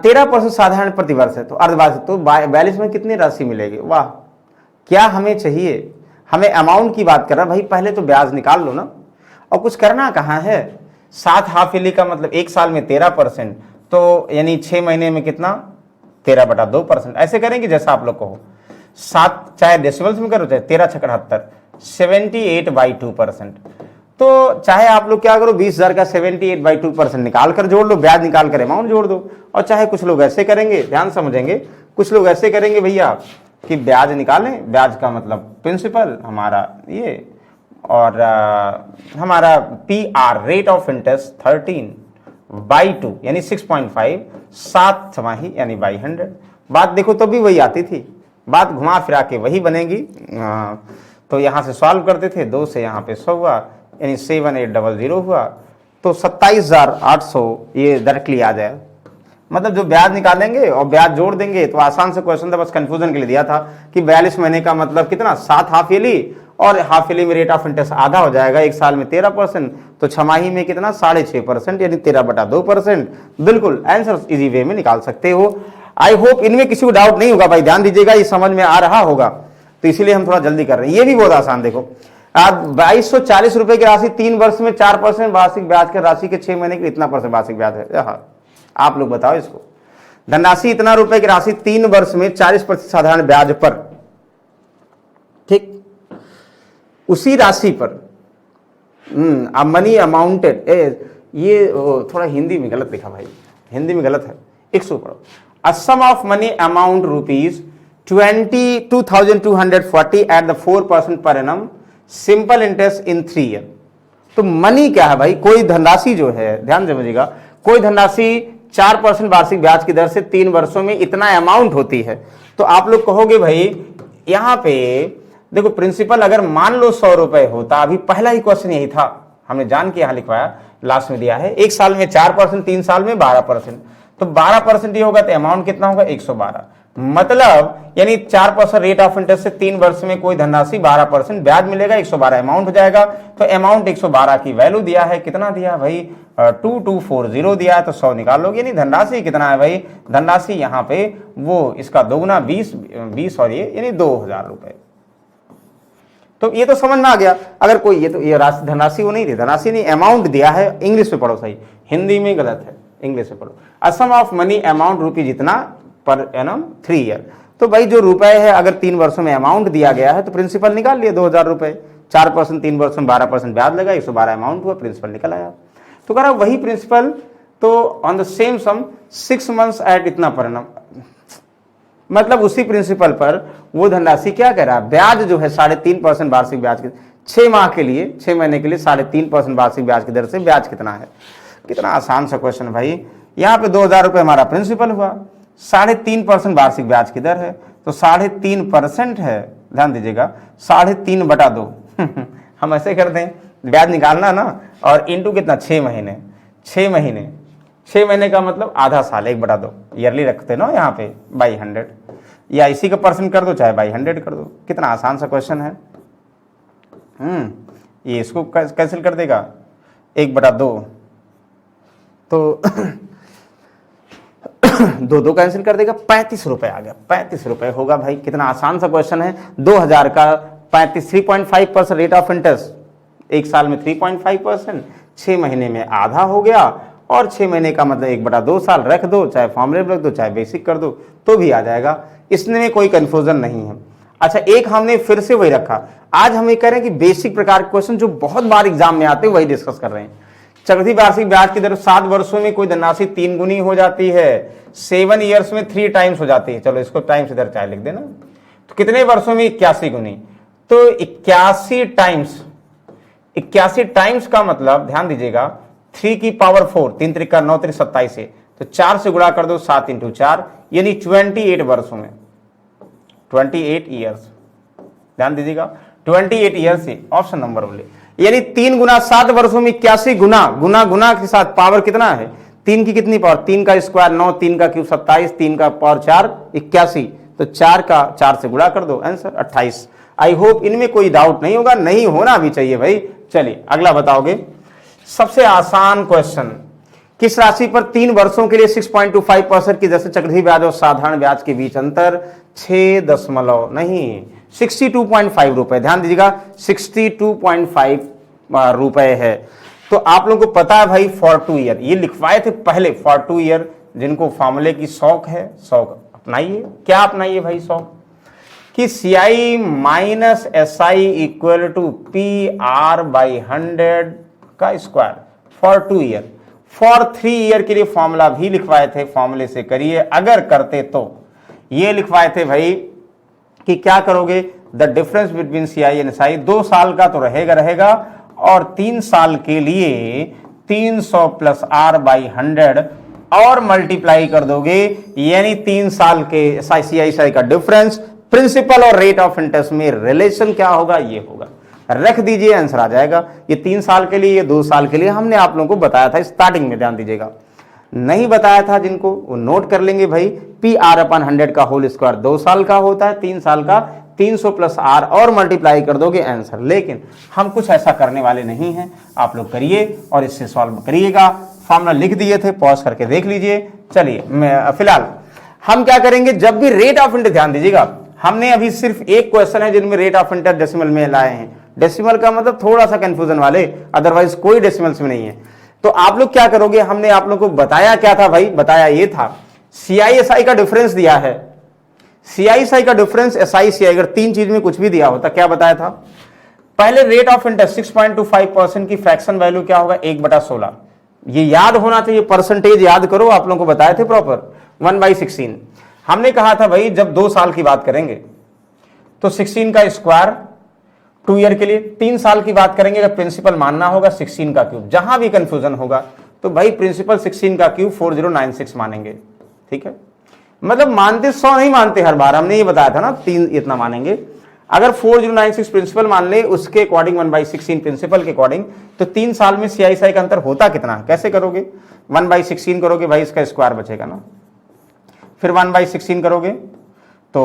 13% साधारण प्रतिवर्ष है तो अर्धवार्षिक, तो 42 में कितनी राशि मिलेगी। वाह, क्या हमें चाहिए, हमें अमाउंट की बात कर रहा है भाई, पहले तो ब्याज निकाल लो ना, और कुछ करना कहाँ है। 7 हाफ ईयरली का मतलब 1 साल में 13%, तो यानी 6 महीने में कितना 13/2%, ऐसे करेंगे जैसा आप लोग कहो। 7 चाहे डेसिमल्स में करो चाहे 13 6 78, 78/2%। तो चाहे आप लोग क्या करो 20,000 का 78/2% निकाल कर जोड़ लो, ब्याज निकाल कर अमाउंट जोड़ दो। और चाहे कुछ लोग ऐसे करेंगे, ध्यान समझेंगे, कुछ लोग ऐसे करेंगे भैया कि ब्याज निकालें, ब्याज का मतलब प्रिंसिपल हमारा ये, और हमारा PR रेट ऑफ इंटरेस्ट 13/2 यानी 6.5, 7 छमाही यानी बाई 100। बात देखो तो भी वही आती थी, बात घुमा फिरा के वही बनेगी। तो यहाँ से सॉल्व करते थे, 2 से यहाँ पे 100 हुआ, यानी 7800 हुआ, तो 27,800 ये डायरेक्टली आ जाए। मतलब जो ब्याज निकालेंगे और ब्याज जोड़ देंगे, तो आसान से क्वेश्चन था, बस कंफ्यूजन के लिए दिया था कि 42 महीने का मतलब कितना 7 हाफ ईयरली, और हाफ ईयरली में रेट ऑफ इंटरेस्ट आधा हो जाएगा, 1 साल में 13%, तो छमाही में कितना 6.5% यानी 13/2%। बिल्कुल आंसर इजी वे में निकाल सकते हो। आई होप इनमें किसी को डाउट नहीं होगा भाई, ध्यान दीजिएगा, ये समझ में आ रहा होगा, तो इसीलिए हम थोड़ा जल्दी कर रहे हैं। ये भी बहुत आसान, देखो आप 2240 रुपए की राशि 3 वर्ष में 4% वार्षिक ब्याज की राशि के 6 महीने के इतना % वार्षिक ब्याज है। आप लोग बताओ इसको, धनराशि इतना रुपए की राशि 3 वर्ष में 40% साधारण ब्याज पर, ठीक, उसी राशि पर मनी अमाउंटेड, ये थोड़ा हिंदी में गलत लिखा भाई, हिंदी में गलत है, 100 पढ़ो। A sum of money amount rupees 2240 at the 4% per annum simple interest in 3 year. तो मनी क्या है भाई, कोई धनराशि जो है, ध्यान समझिएगा, कोई धनराशि 4% वार्षिक ब्याज की दर से 3 वर्षों में इतना अमाउंट होती है। तो आप लोग कहोगे भाई यहां पे देखो प्रिंसिपल अगर मान लो 100 रुपए होता, अभी पहला ही क्वेश्चन यही था, हमने जान के यहां लिखवाया, लास्ट में दिया है 1 साल में 4%, 3 साल में 12%, तो 12% ही होगा तो अमाउंट कितना होगा 112। मतलब यानी 4% रेट ऑफ इंटरेस्ट से 3 वर्ष में कोई धनराशि 12% ब्याज मिलेगा, 112 अमाउंट हो जाएगा। तो अमाउंट 112 की वैल्यू दिया है, कितना दिया भाई 2240 दिया है, तो 100 निकाल लोगे। यानी धनराशि कितना है भाई, धनराशि यहाँ पे वो इसका दोगुना 20 और ये यानी 2000 रुपए। तो ये तो समझ में आ गया। अगर कोई ये राशि धनराशि वो नहीं दी, धनराशि नहीं अमाउंट दिया है, इंग्लिश में पढ़ो सही, हिंदी में गलत है, इंग्लिश में पढ़ो। A sum of money amount रुपी जितना पर एनम 3 ईयर, तो भाई जो रुपए है, अगर 3 वर्षों में अमाउंट दिया गया है तो प्रिंसिपल निकाल लिए 2000 रुपए, 4%, 3 वर्षों में 12% ब्याज लगा, 112 अमाउंट हुआ, प्रिंसिपल निकल आया। तो कह रहा वही प्रिंसिपल, तो on the same sum 6 months at इतना पर एनम, मतलब उसी प्रिंसिपल पर वो धनराशि क्या कह रहा है, ब्याज जो है 3.5% वार्षिक ब्याज के 6 माह के लिए, 6 महीने के लिए 3.5% वार्षिक ब्याज की दर से ब्याज कितना है। कितना आसान सा क्वेश्चन भाई। यहाँ पे 2000 रुपये हमारा प्रिंसिपल हुआ, 3.5% वार्षिक ब्याज की दर है, तो 3.5% है, ध्यान दीजिएगा 3.5/2 हम ऐसे करते हैं, ब्याज निकालना ना, और इंटू कितना 6 महीने, 6 महीने का मतलब आधा साल, 1/2 ईयरली रखते ना यहाँ पे बाई 100, या इसी का परसेंट कर दो चाहे बाई 100 कर दो। कितना आसान सा क्वेश्चन है। ये इसको कैंसिल कर देगा 1/2, तो 2 कैंसिल कर देगा, 35 रुपए आ गया, 35 रुपए होगा भाई। कितना आसान सा क्वेश्चन है। 2000 का 3.5% रेट ऑफ इंटरेस्ट, एक साल में 3.5%, 6 महीने में आधा हो गया, और 6 महीने का मतलब 1/2 साल रख दो, चाहे फॉर्मूले में रख दो चाहे बेसिक कर दो तो भी आ जाएगा। इसमें कोई कंफ्यूजन नहीं है। अच्छा, एक हमने फिर से वही रखा, आज हम ये कह रहे हैं कि बेसिक प्रकार के क्वेश्चन जो बहुत बार एग्जाम में आते हैं वही डिस्कस कर रहे हैं। चक्रवृद्धि वार्षिक ब्याज की दर 7 वर्षों में कोई धनराशि 3 गुनी हो जाती है, 7 ईयर्स में 3 टाइम्स हो जाती है। चलो इसको टाइम्स इधर चाहे लिख देना, तो कितने वर्षों में 81 गुनी, तो 81 टाइम्स, 81 टाइम्स का मतलब ध्यान दीजिएगा 3 की पावर 4, 3 त्रिका 9 त्रिक 27 है, तो 4 से गुणा कर दो, 7 × 4 यानी 28 वर्षों में, 28 ईयर्स, ध्यान दीजिएगा 28 ईयर्स से ऑप्शन नंबर बोले, यानी 3 गुना 7 वर्षों में 81 गुना, गुना गुना के साथ पावर कितना है, 3 की कितनी पावर, 3 का स्क्वायर 9, 3 का क्यूब 27, 3 का पावर 4 81, तो 4 का 4 से गुणा कर दो, आंसर 28। आई होप इनमें कोई डाउट नहीं होगा, नहीं होना भी चाहिए भाई। चलिए अगला बताओगे। सबसे आसान क्वेश्चन, किस राशि पर 3 वर्षों के लिए 6.25% की दर से चक्रवृद्धि ब्याज और साधारण ब्याज के बीच अंतर 62.5 रुपए, ध्यान दीजिएगा 62.5 रुपए है। तो आप लोगों को पता है भाई फॉर 2 ईयर, ये लिखवाए थे पहले फॉर 2 ईयर, जिनको फॉर्मूले की शौक है, शौक अपनाइए। क्या अपनाइए भाई शौक, कि CI minus SI equal to PR/100 का square for 2 year. For 3 year के लिए फॉर्मूला भी लिखवाए थे, फॉर्मूले से करिए। अगर करते तो ये लिखवाए थे भाई कि क्या करोगे, the difference between CI and SI 2 साल का तो रहेगा, और 3 साल के लिए 300 + R/100 और मल्टीप्लाई कर दोगे, यानी 3 साल के CI SI का डिफरेंस, प्रिंसिपल और रेट ऑफ इंटरेस्ट में रिलेशन क्या होगा, ये होगा। रख दीजिए, आंसर आ जाएगा। ये 3 साल के लिए, ये 2 साल के लिए हमने आप लोगों को बताया था स्टार्टिंग में, ध्यान दीजिएगा। नहीं बताया था जिनको, वो नोट कर लेंगे भाई। PR/100 का होल स्क्वायर 2 साल का होता है, 3 साल का 300 + R और मल्टीप्लाई कर दोगे, आंसर। लेकिन हम कुछ ऐसा करने वाले नहीं हैं, आप लोग करिए और इससे सॉल्व करिएगा। फॉर्मूला लिख दिए थे, पॉज करके देख लीजिए। चलिए फिलहाल हम क्या करेंगे, जब भी रेट ऑफ इंटरेस्ट, ध्यान दीजिएगा हमने अभी सिर्फ एक क्वेश्चन है जिनमें रेट ऑफ इंटरेस्ट डेसिमल में लाए हैं। डेसिमल का मतलब थोड़ा सा कंफ्यूजन वाले, अदरवाइज कोई डेसिमल्स में नहीं है। तो आप लोग क्या करोगे, हमने आप लोगों को बताया क्या था भाई, बताया ये था CI SI का डिफरेंस दिया है, CI SI का डिफरेंस SI CI, अगर 3 चीज में कुछ भी दिया होता, क्या बताया था पहले, रेट ऑफ इंटरेस्ट 6.25% की फ्रैक्शन वैल्यू क्या होगा, 1/16। ये याद होना चाहिए, परसेंटेज याद करो, आप लोगों को बताए थे प्रॉपर, 1/16। हमने कहा था भाई जब 2 साल की बात करेंगे तो 16 का स्क्वायर 2 ईयर के लिए, 3 साल की बात करेंगे अगर प्रिंसिपल मानना होगा 16 का क्यूब। जहां भी कंफ्यूजन होगा तो भाई प्रिंसिपल 16 का क्यूब 4096 मानेंगे, ठीक है। मतलब मानते 100 नहीं मानते हर बार, हमने ये बताया था ना 3 इतना मानेंगे। अगर 4096 प्रिंसिपल मान ले, उसके अकॉर्डिंग 1/16 प्रिंसिपल के अकॉर्डिंग, तो 3 साल में CI SI का अंतर होता कितना, कैसे करोगे, 1/16 करोगे भाई, इसका स्क्वायर बचेगा ना, फिर 1/16 करोगे तो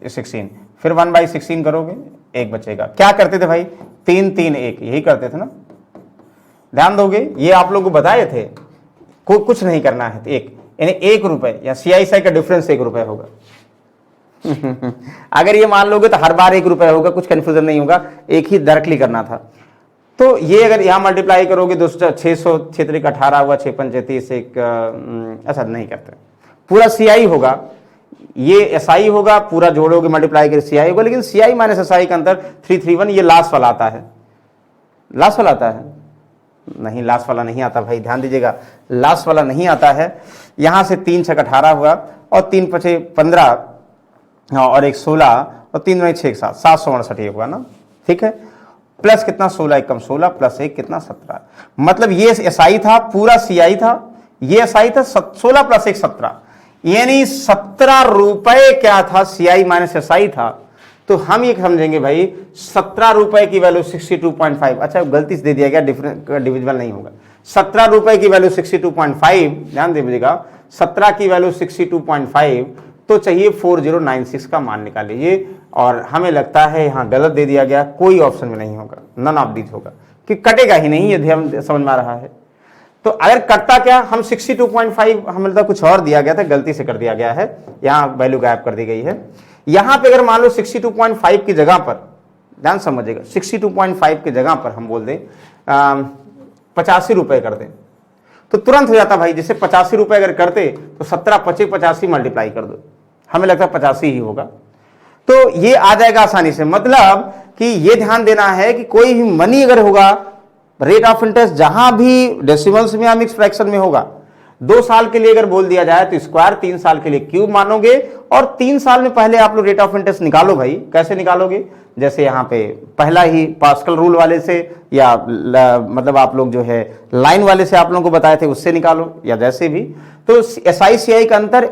16, फिर 1/16 करोगे 1 बचेगा। क्या करते थे भाई, 3 3 1, यही करते थे ना, ध्यान दोगे, ये आप लोगों को बताए थे। कुछ नहीं करना है, एक यानी 1 रुपए, या CI SI का डिफरेंस 1 रुपए होगा। अगर ये मान लोगे तो हर बार 1 रुपए होगा, कुछ कंफ्यूजन नहीं होगा, एक ही डायरेक्टली करना था। तो ये अगर यहां मल्टीप्लाई करोगे 600 6 18 हुआ, 6 5 30 1, अच्छा नहीं करते, पूरा CI होगा, ये एसआई होगा, पूरा जोड़ोगे मल्टीप्लाई करके सीआई होगा, लेकिन सीआई माइनस एसआई का अंतर 331, ये लास्ट वाला आता है। लास्ट वाला आता है नहीं, लास्ट वाला नहीं आता भाई, ध्यान दीजिएगा, लास्ट वाला नहीं आता है। यहां से 3 छक 18 हुआ और 3 पचे 15 और 1 16 और 3 9 6 7 768 हुआ ना, ठीक है। प्लस कितना 16 1 कम 16 प्लस 1 कितना 17, मतलब ये एसआई था, पूरा सीआई था, ये एसआई था 16 प्लस 1 17, यानी 17 रुपए क्या था, सीआई माइनस एसआई था। तो हम ये समझेंगे भाई 17 रुपए की वैल्यू 62.5, अच्छा गलती से दे दिया गया, डिविजिबल नहीं होगा। 17 रुपए की वैल्यू 62.5, ध्यान दीजिएगा, 17 की वैल्यू 62.5, तो चाहिए 4096 का मान निकालिए। और हमें लगता है यहां गलत दे दिया गया, कोई ऑप्शन में नहीं होगा, नन ऑफ दीज होगा, कि कटेगा ही नहीं, ये हम समझ में आ रहा है। तो अगर कटता क्या, हम 62.5 हमें लगता कुछ और दिया गया था, गलती से कर दिया गया है, यहां वैल्यू गायब कर दी गई है। यहां पे अगर मान लो 62.5 की जगह पर, ध्यान समझिएगा, 62.5 की जगह पर हम बोल दें 85 रुपए कर दें, तो तुरंत हो जाता भाई। जैसे 85 रुपए अगर करते तो 17 पचे 85 मल्टीप्लाई कर दो, हमें लगता है 85 ही होगा, तो ये आ जाएगा आसानी से। मतलब कि ये ध्यान देना है कि कोई भी मनी अगर होगा, रेट ऑफ इंटरेस्ट जहां भी डेसिमल्स में या मिक्स फ्रैक्शन में होगा, 2 साल के लिए अगर बोल दिया जाए तो स्क्वायर, 3 साल के लिए क्यूब मानोगे, और 3 साल में पहले आप लोग रेट ऑफ इंटरेस्ट निकालो भाई। कैसे निकालोगे, जैसे यहां पे पहला ही पास्कल रूल वाले से, या मतलब आप लोग जो है लाइन वाले से आप लोगों को बताए थे उससे निकालो, या जैसे भी। तो एसआई सीआई का अंतर,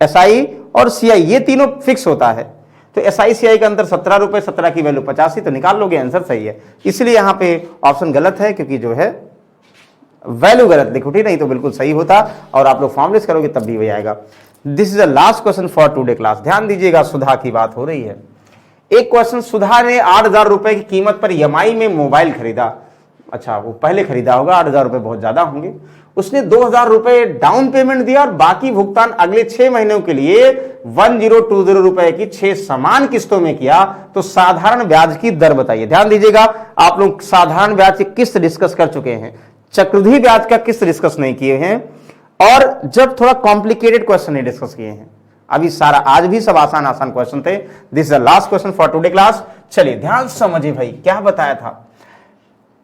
एसआई और सीआई ये तीनों फिक्स होता है, तो एसआई सीआई का अंतर 17 रुपए, 17 की वैल्यू 85, तो निकाल लोगे, आंसर सही है। इसलिए यहां पे ऑप्शन गलत है, क्योंकि जो है वैल्यू गलत लिखी थी, नहीं तो बिल्कुल सही होता, और आप लोग फॉर्मुलेट करोगे तब भी वही आएगा। This is the last question for today class. ध्यान दीजिएगा, सुधा की बात हो रही है। एक क्वेश्चन, सुधा ने 8,000 रुपए की कीमत पर EMI में मोबाइल खरीदा। अच्छा, वो पहले खरीदा होगा, 8,000 रुपए बहुत ज्यादा होंगे। उसने 2,000 रुपए डाउन पेमेंट दिया और बाकी भुगतान अगले 6 महीनों के लिए 1020 रुपए की 6 समान किस्तों में किया, तो साधारण ब्याज की दर बताइए। ध्यान दीजिएगा, आप लोग साधारण ब्याज की किस्त डिस्कस कर चुके हैं, चक्रवृद्धि ब्याज का किस्त डिस्कस नहीं किए हैं, और जब थोड़ा कॉम्प्लिकेटेड क्वेश्चन नहीं डिस्कस किए हैं। अभी सारा, आज भी सब आसान आसान क्वेश्चन थे। This is the last question for today class. चलिए ध्यान समझिए भाई, क्या बताया था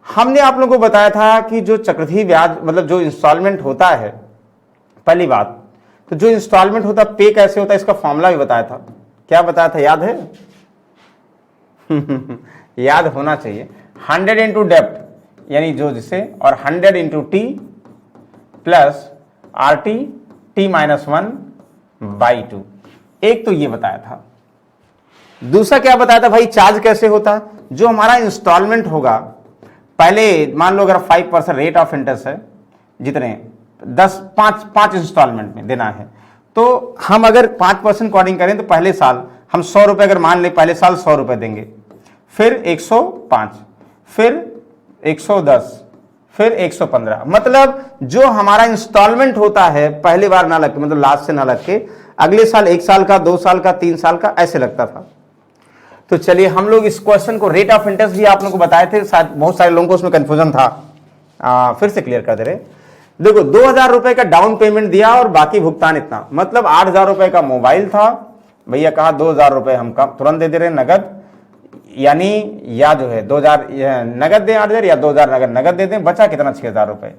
हमने, आप लोगों को बताया था कि जो चक्रवृद्धि ब्याज मतलब जो इंस्टॉलमेंट होता है, पहली बात तो जो इंस्टॉलमेंट होता है पे कैसे होता है, इसका फॉर्मूला भी बताया था। क्या बताया था, याद है? याद होना चाहिए। 100 इंटू डेप्ट, यानी जो जिसे, और 100 into T plus RT T-1/2। एक तो ये बताया था। दूसरा क्या बताया था भाई, चार्ज कैसे होता, जो हमारा इंस्टॉलमेंट होगा, पहले मान लो अगर 5% रेट ऑफ इंटरेस्ट है, जितने 5 इंस्टॉलमेंट में देना है, तो हम अगर 5% कॉर्डिंग करें तो पहले साल हम 100 रुपए अगर मान ले, पहले साल 100 रुपए देंगे, फिर 105, फिर 110, फिर 115। मतलब जो हमारा इंस्टॉलमेंट होता है पहली बार ना लग के, मतलब लास्ट से ना लग के, अगले साल 1 साल का, 2 साल का, 3 साल का, ऐसे लगता था। तो चलिए हम लोग इस क्वेश्चन को, रेट ऑफ इंटरेस्ट भी आप लोगों को बताए थे, शायद बहुत सारे लोगों को उसमें कंफ्यूजन था, फिर से क्लियर कर दे रहे। देखो 2,000 रुपए का डाउन पेमेंट दिया और बाकी भुगतान इतना, मतलब 8,000 रुपए का मोबाइल था, भैया कहा 2,000 रुपए हम तुरंत दे रहे हैं नगद, यानी या जो है 2,000 नगद दें 8,000, या 2,000 नगद दे दें, बचा कितना 6,000 रुपए।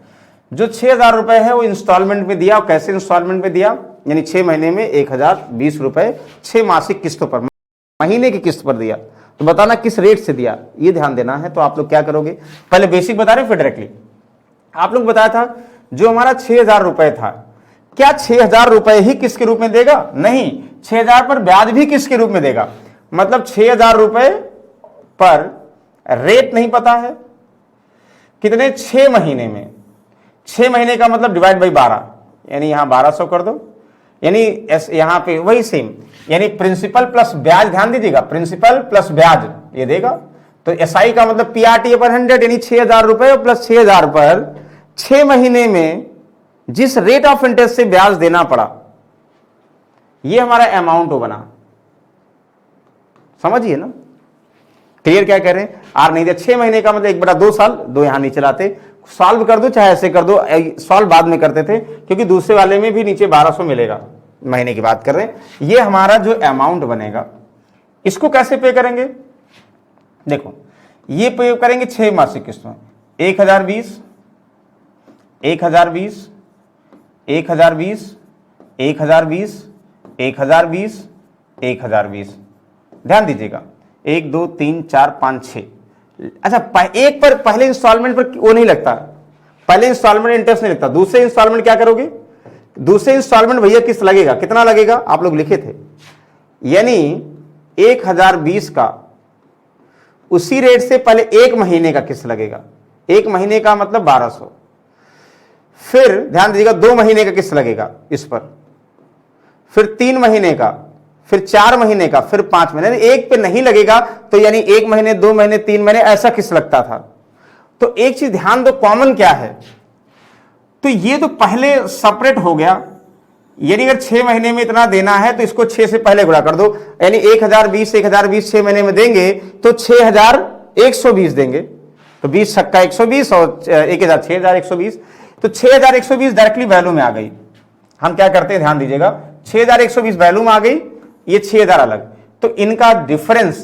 जो 6,000 रुपए है वो इंस्टॉलमेंट में दिया, और कैसे इंस्टॉलमेंट में दिया, यानी 6 महीने में 1,020 रुपए 6 मासिक किस्तों पर, महीने की किस्त पर दिया। तो बताना किस रेट से दिया, ये ध्यान देना है। तो आप लोग क्या करोगे, पहले बेसिक बता रहे फिर डायरेक्टली। आप लोग बताया था जो हमारा 6,000 रुपए था, क्या 6,000 रुपए ही किस्त के रूप में देगा? नहीं, 6,000 पर ब्याज भी किस्त के रूप में देगा। मतलब 6,000 रुपए पर रेट नहीं पता है कितने, 6 महीने में, 6 महीने का मतलब डिवाइड बाई 12, यानी यहां 1200 कर दो, यानी यहां पे वही सेम, यानी प्रिंसिपल प्लस ब्याज। ध्यान दीजिएगा, प्रिंसिपल प्लस ब्याज ये देगा। तो एसआई का मतलब PRT पर 100, यानी 6,000 रुपए प्लस 6,000 पर 6 महीने में जिस रेट ऑफ इंटरेस्ट से ब्याज देना पड़ा, ये हमारा अमाउंट बना। समझिए ना, क्लियर क्या कह रहे हैं? आर नहीं दिया, 6 महीने का मतलब 1/2 साल, 2 यहां नीचे लाते, सॉल्व कर दो, चाहे ऐसे कर दो, सॉल्व बाद में करते थे, क्योंकि दूसरे वाले में भी नीचे 1200 मिलेगा, महीने की बात कर रहे हैं, ये हमारा जो अमाउंट बनेगा इसको कैसे पे करेंगे? देखो ये पे करेंगे 6 मासिक किस्तों, 1020, 1020, 1020, 1020, 1020, 1020। ध्यान दीजिएगा 1 2 3 4 5 6। अच्छा एक पर पहले इंस्टॉलमेंट पर वो नहीं लगता, पहले इंस्टॉलमेंट इंटरेस्ट नहीं लगता, दूसरे इंस्टॉलमेंट क्या करोगे? दूसरे इंस्टॉलमेंट भैया किस्त लगेगा, कितना लगेगा आप लोग लिखे थे, यानी 1020 का उसी रेट से पहले 1 महीने का किस्त लगेगा, 1 महीने का मतलब 1200, फिर ध्यान दीजिएगा 2 महीने का किस्त लगेगा इस पर, फिर 3 महीने का, फिर 4 महीने का, फिर 5 महीने, एक पे नहीं लगेगा तो यानी 1 महीने 2 महीने 3 महीने ऐसा किस्त लगता था। तो एक चीज ध्यान दो, कॉमन क्या है, तो ये तो पहले सेपरेट हो गया, यानी अगर 6 महीने में इतना देना है तो इसको 6 से पहले गुणा कर दो, यानी 1020 1020 6 महीने में देंगे तो 6120 देंगे, तो 20 छक्का 120 और 1000 6120, तो 6120 डायरेक्टली वैल्यू में आ गई। हम क्या करते हैं ध्यान दीजिएगा, 6120 वैल्यू में आ गई, ये 6000 अलग, तो इनका डिफरेंस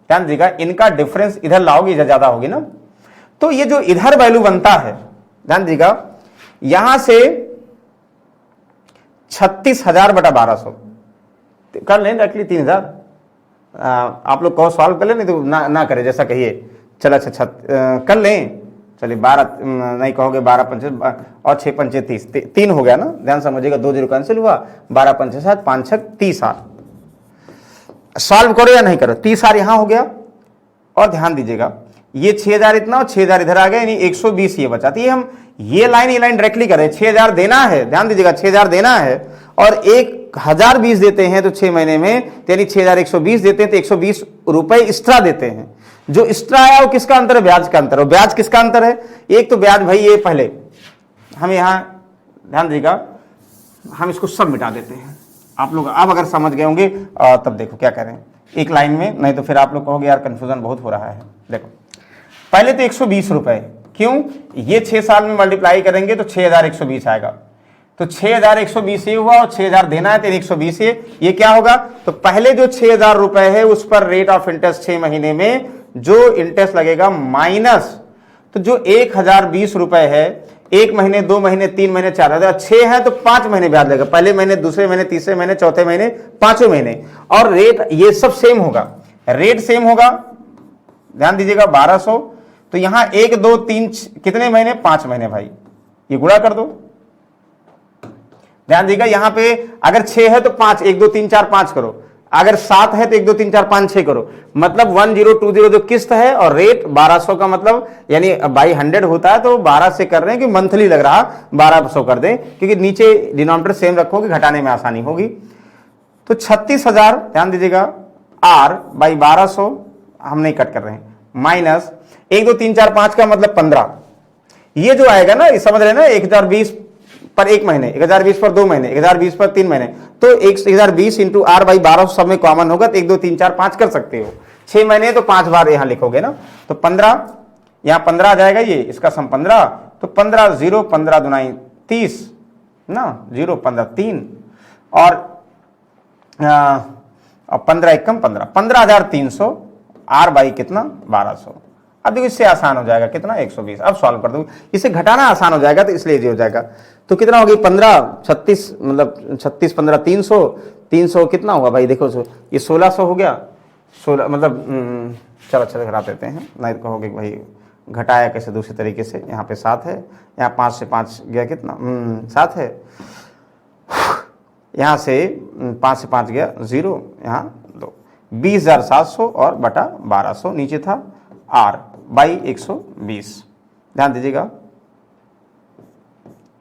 ध्यान दीजिएगा, इनका डिफरेंस इधर लाओगे, इधर ज्यादा होगी ना, तो ये जो इधर वैल्यू बनता है ध्यान दीजिएगा, यहां से 36,000 बटा 1200 कर लें डायरेक्टली 3000। आप लोग कहो सॉल्व कर लें, नहीं तो ना करें जैसा कहिए, चलो अच्छा कर लें, चलिए 12 नहीं कहोगे 12 पंचे और 6 पंचे 30, 3 हो गया ना, ध्यान समझिएगा, 2 0 कैंसिल हुआ, 12 पंचे 7 5 6 30 आर, सॉल्व करो या नहीं करो, 30 आर यहां हो गया, और ध्यान दीजिएगा ये 6000 इतना और 6000 इधर आ गया, यानी 120 ये बचा, तो ये हम ये लाइन डायरेक्टली करें, 6000 देना है, ध्यान दीजिएगा 6000 देना है और 1020 देते हैं तो 6 महीने में, यानी 6120 देते हैं तो 120 रुपए एक्स्ट्रा देते हैं। जो एक्स्ट्रा आया वो किसका अंतर है? ब्याज का अंतर। और ब्याज किसका अंतर है? एक तो ब्याज भाई ये पहले हम यहां ध्यान दीजिएगा, हम इसको सब मिटा देते हैं, आप लोग अब अगर समझ गए होंगे तब देखो क्या करें एक लाइन में, नहीं तो फिर आप लोग कहोगे यार कंफ्यूजन बहुत हो रहा है। देखो पहले तो 120 रुपए, क्यों? ये 6 साल में मल्टीप्लाई करेंगे तो 6120 आएगा, तो 6120 ये हुआ और 6000 देना है तो 120 ये क्या होगा? तो पहले जो 6000 रुपए है उस पर रेट ऑफ इंटरेस्ट 6 महीने में जो इंटरेस्ट लगेगा माइनस, तो जो 1020 रुपए है 1 महीने 2 महीने 3 महीने 4 हजार 6 है तो 5 महीने ब्याज लगेगा, पहले महीने दूसरे महीने तीसरे महीने चौथे महीने पांचवें महीने, और रेट ये सब सेम होगा, रेट सेम होगा, ध्यान दीजिएगा 1200, तो यहां 1 2 3 कितने महीने? 5 महीने भाई, ये गुणा कर दो, ध्यान दीजिएगा यहां पे अगर 6 है तो 5 1 2 3 4 5 करो, अगर 7 है तो 1 2 3 4 5 6 करो, मतलब 1020 जो किस्त है और रेट 1200 का मतलब यानी बाई 100 होता है तो 12 से कर रहे हैं कि मंथली लग रहा 1200 कर दें, क्योंकि नीचे डिनोमिनेटर सेम रखोगे घटाने में आसानी होगी। तो 36,000 ध्यान दीजिएगा आर बाई 1200 हम नहीं कट कर रहे हैं, माइनस 1 2 3 4 5 का मतलब 15, ये जो आएगा ना समझ रहे ना, 1020 पर 1 महीने, 1020 पर 2 महीने, 1020 पर 3 महीने, तो 1020 इंटू आर बाई 1200 सब में कॉमन होगा तो 1 2 3 4 5 कर सकते हो, 6 महीने तो 5 बार यहां लिखोगे ना, तो 15 यहां 15 आ जाएगा, ये इसका सम 15, तो 15 0 15 दुनाई 30 ना, 0 15 3 और 15 एकम 15 15,300 आर बाई कितना 1200। अब देखो इससे आसान हो जाएगा कितना 120, अब सॉल्व कर दो, इसे घटाना आसान हो जाएगा तो इसलिए ये हो जाएगा, तो कितना हो गई 15 36 मतलब 36 15 300 300 कितना हुआ भाई देखो, ये 1600 हो गया, 16 मतलब चलो अच्छा घटा देते हैं, नहीं तो कहोगे भाई घटाया कैसे दूसरे तरीके से, यहाँ पे 7 है, यहाँ 5 से 5 गया कितना 7 है, यहाँ से 5 से 5 गया 0, यहाँ 2 20,700 और बटा 1200 नीचे था आर बाई 120, ध्यान दीजिएगा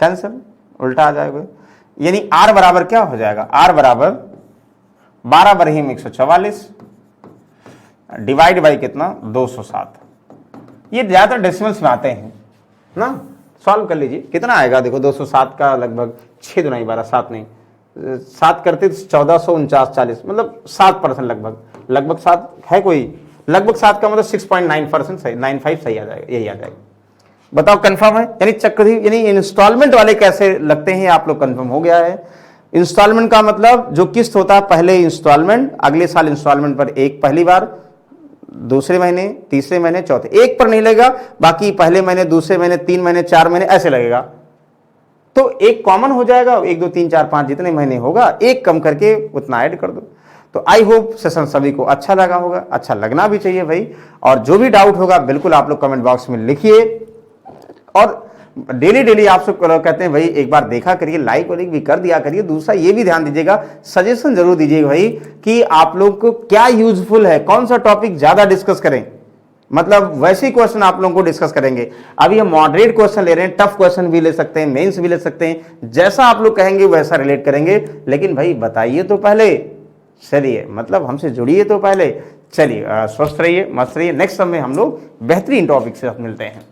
कैंसिल उल्टा आ जाएगा, यानी आर बराबर क्या हो जाएगा? आर बराबर 12 बरहीम 144 डिवाइड बाई कितना 207, ये ज्यादातर डेसिमल्स में आते हैं ना, सॉल्व कर लीजिए कितना आएगा, देखो 207 का लगभग 6 दुनाई 12 7 नहीं 7 करते तो 1449 40 मतलब 7% लगभग 7 है, कोई लगभग 7 का मतलब 6.9% सही, 95 सही आ जाएगा, यही आ जाएगा। बताओ कंफर्म है? यानी चक्रवृद्धि यानी इंस्टॉलमेंट वाले कैसे लगते हैं आप लोग कंफर्म हो गया है। इंस्टॉलमेंट का मतलब जो किस्त होता है पहले इंस्टॉलमेंट, अगले साल इंस्टॉलमेंट पर एक पहली बार, दूसरे महीने, तीसरे महीने, चौथे, एक पर नहीं लगेगा, बाकी पहले महीने, दूसरे महीने, 3 महीने, 4 महीने ऐसे लगेगा। तो एक कॉमन हो जाएगा, 1 2 3 4 5 जितने महीने होगा एक कम करके उतना ऐड कर दो। तो आई होप सेशन सभी को अच्छा लगा होगा, अच्छा लगना भी चाहिए भाई। और जो भी डाउट होगा बिल्कुल आप लोग कमेंट बॉक्स में लिखिए। और डेली आप सब कहते हैं भाई एक बार देखा करिए, लाइक वाइक भी कर दिया करिए। दूसरा ये भी ध्यान दीजिएगा, सजेशन जरूर दीजिएगा भाई कि आप लोग को क्या यूजफुल है, कौन सा टॉपिक ज्यादा डिस्कस करें। मतलब वैसे ही क्वेश्चन आप लोगों को डिस्कस करेंगे। अभी हम मॉडरेट क्वेश्चन ले रहे हैं, टफ क्वेश्चन भी ले सकते हैं, मेंस भी ले सकते हैं, जैसा आप लोग कहेंगे वैसा रिलेट करेंगे। लेकिन भाई बताइए तो पहले, चलिए मतलब हमसे जुड़िए तो पहले। चलिए स्वस्थ रहिए, मस्त रहिए। नेक्स्ट समय हम लोग बेहतरीन टॉपिक से मिलते हैं।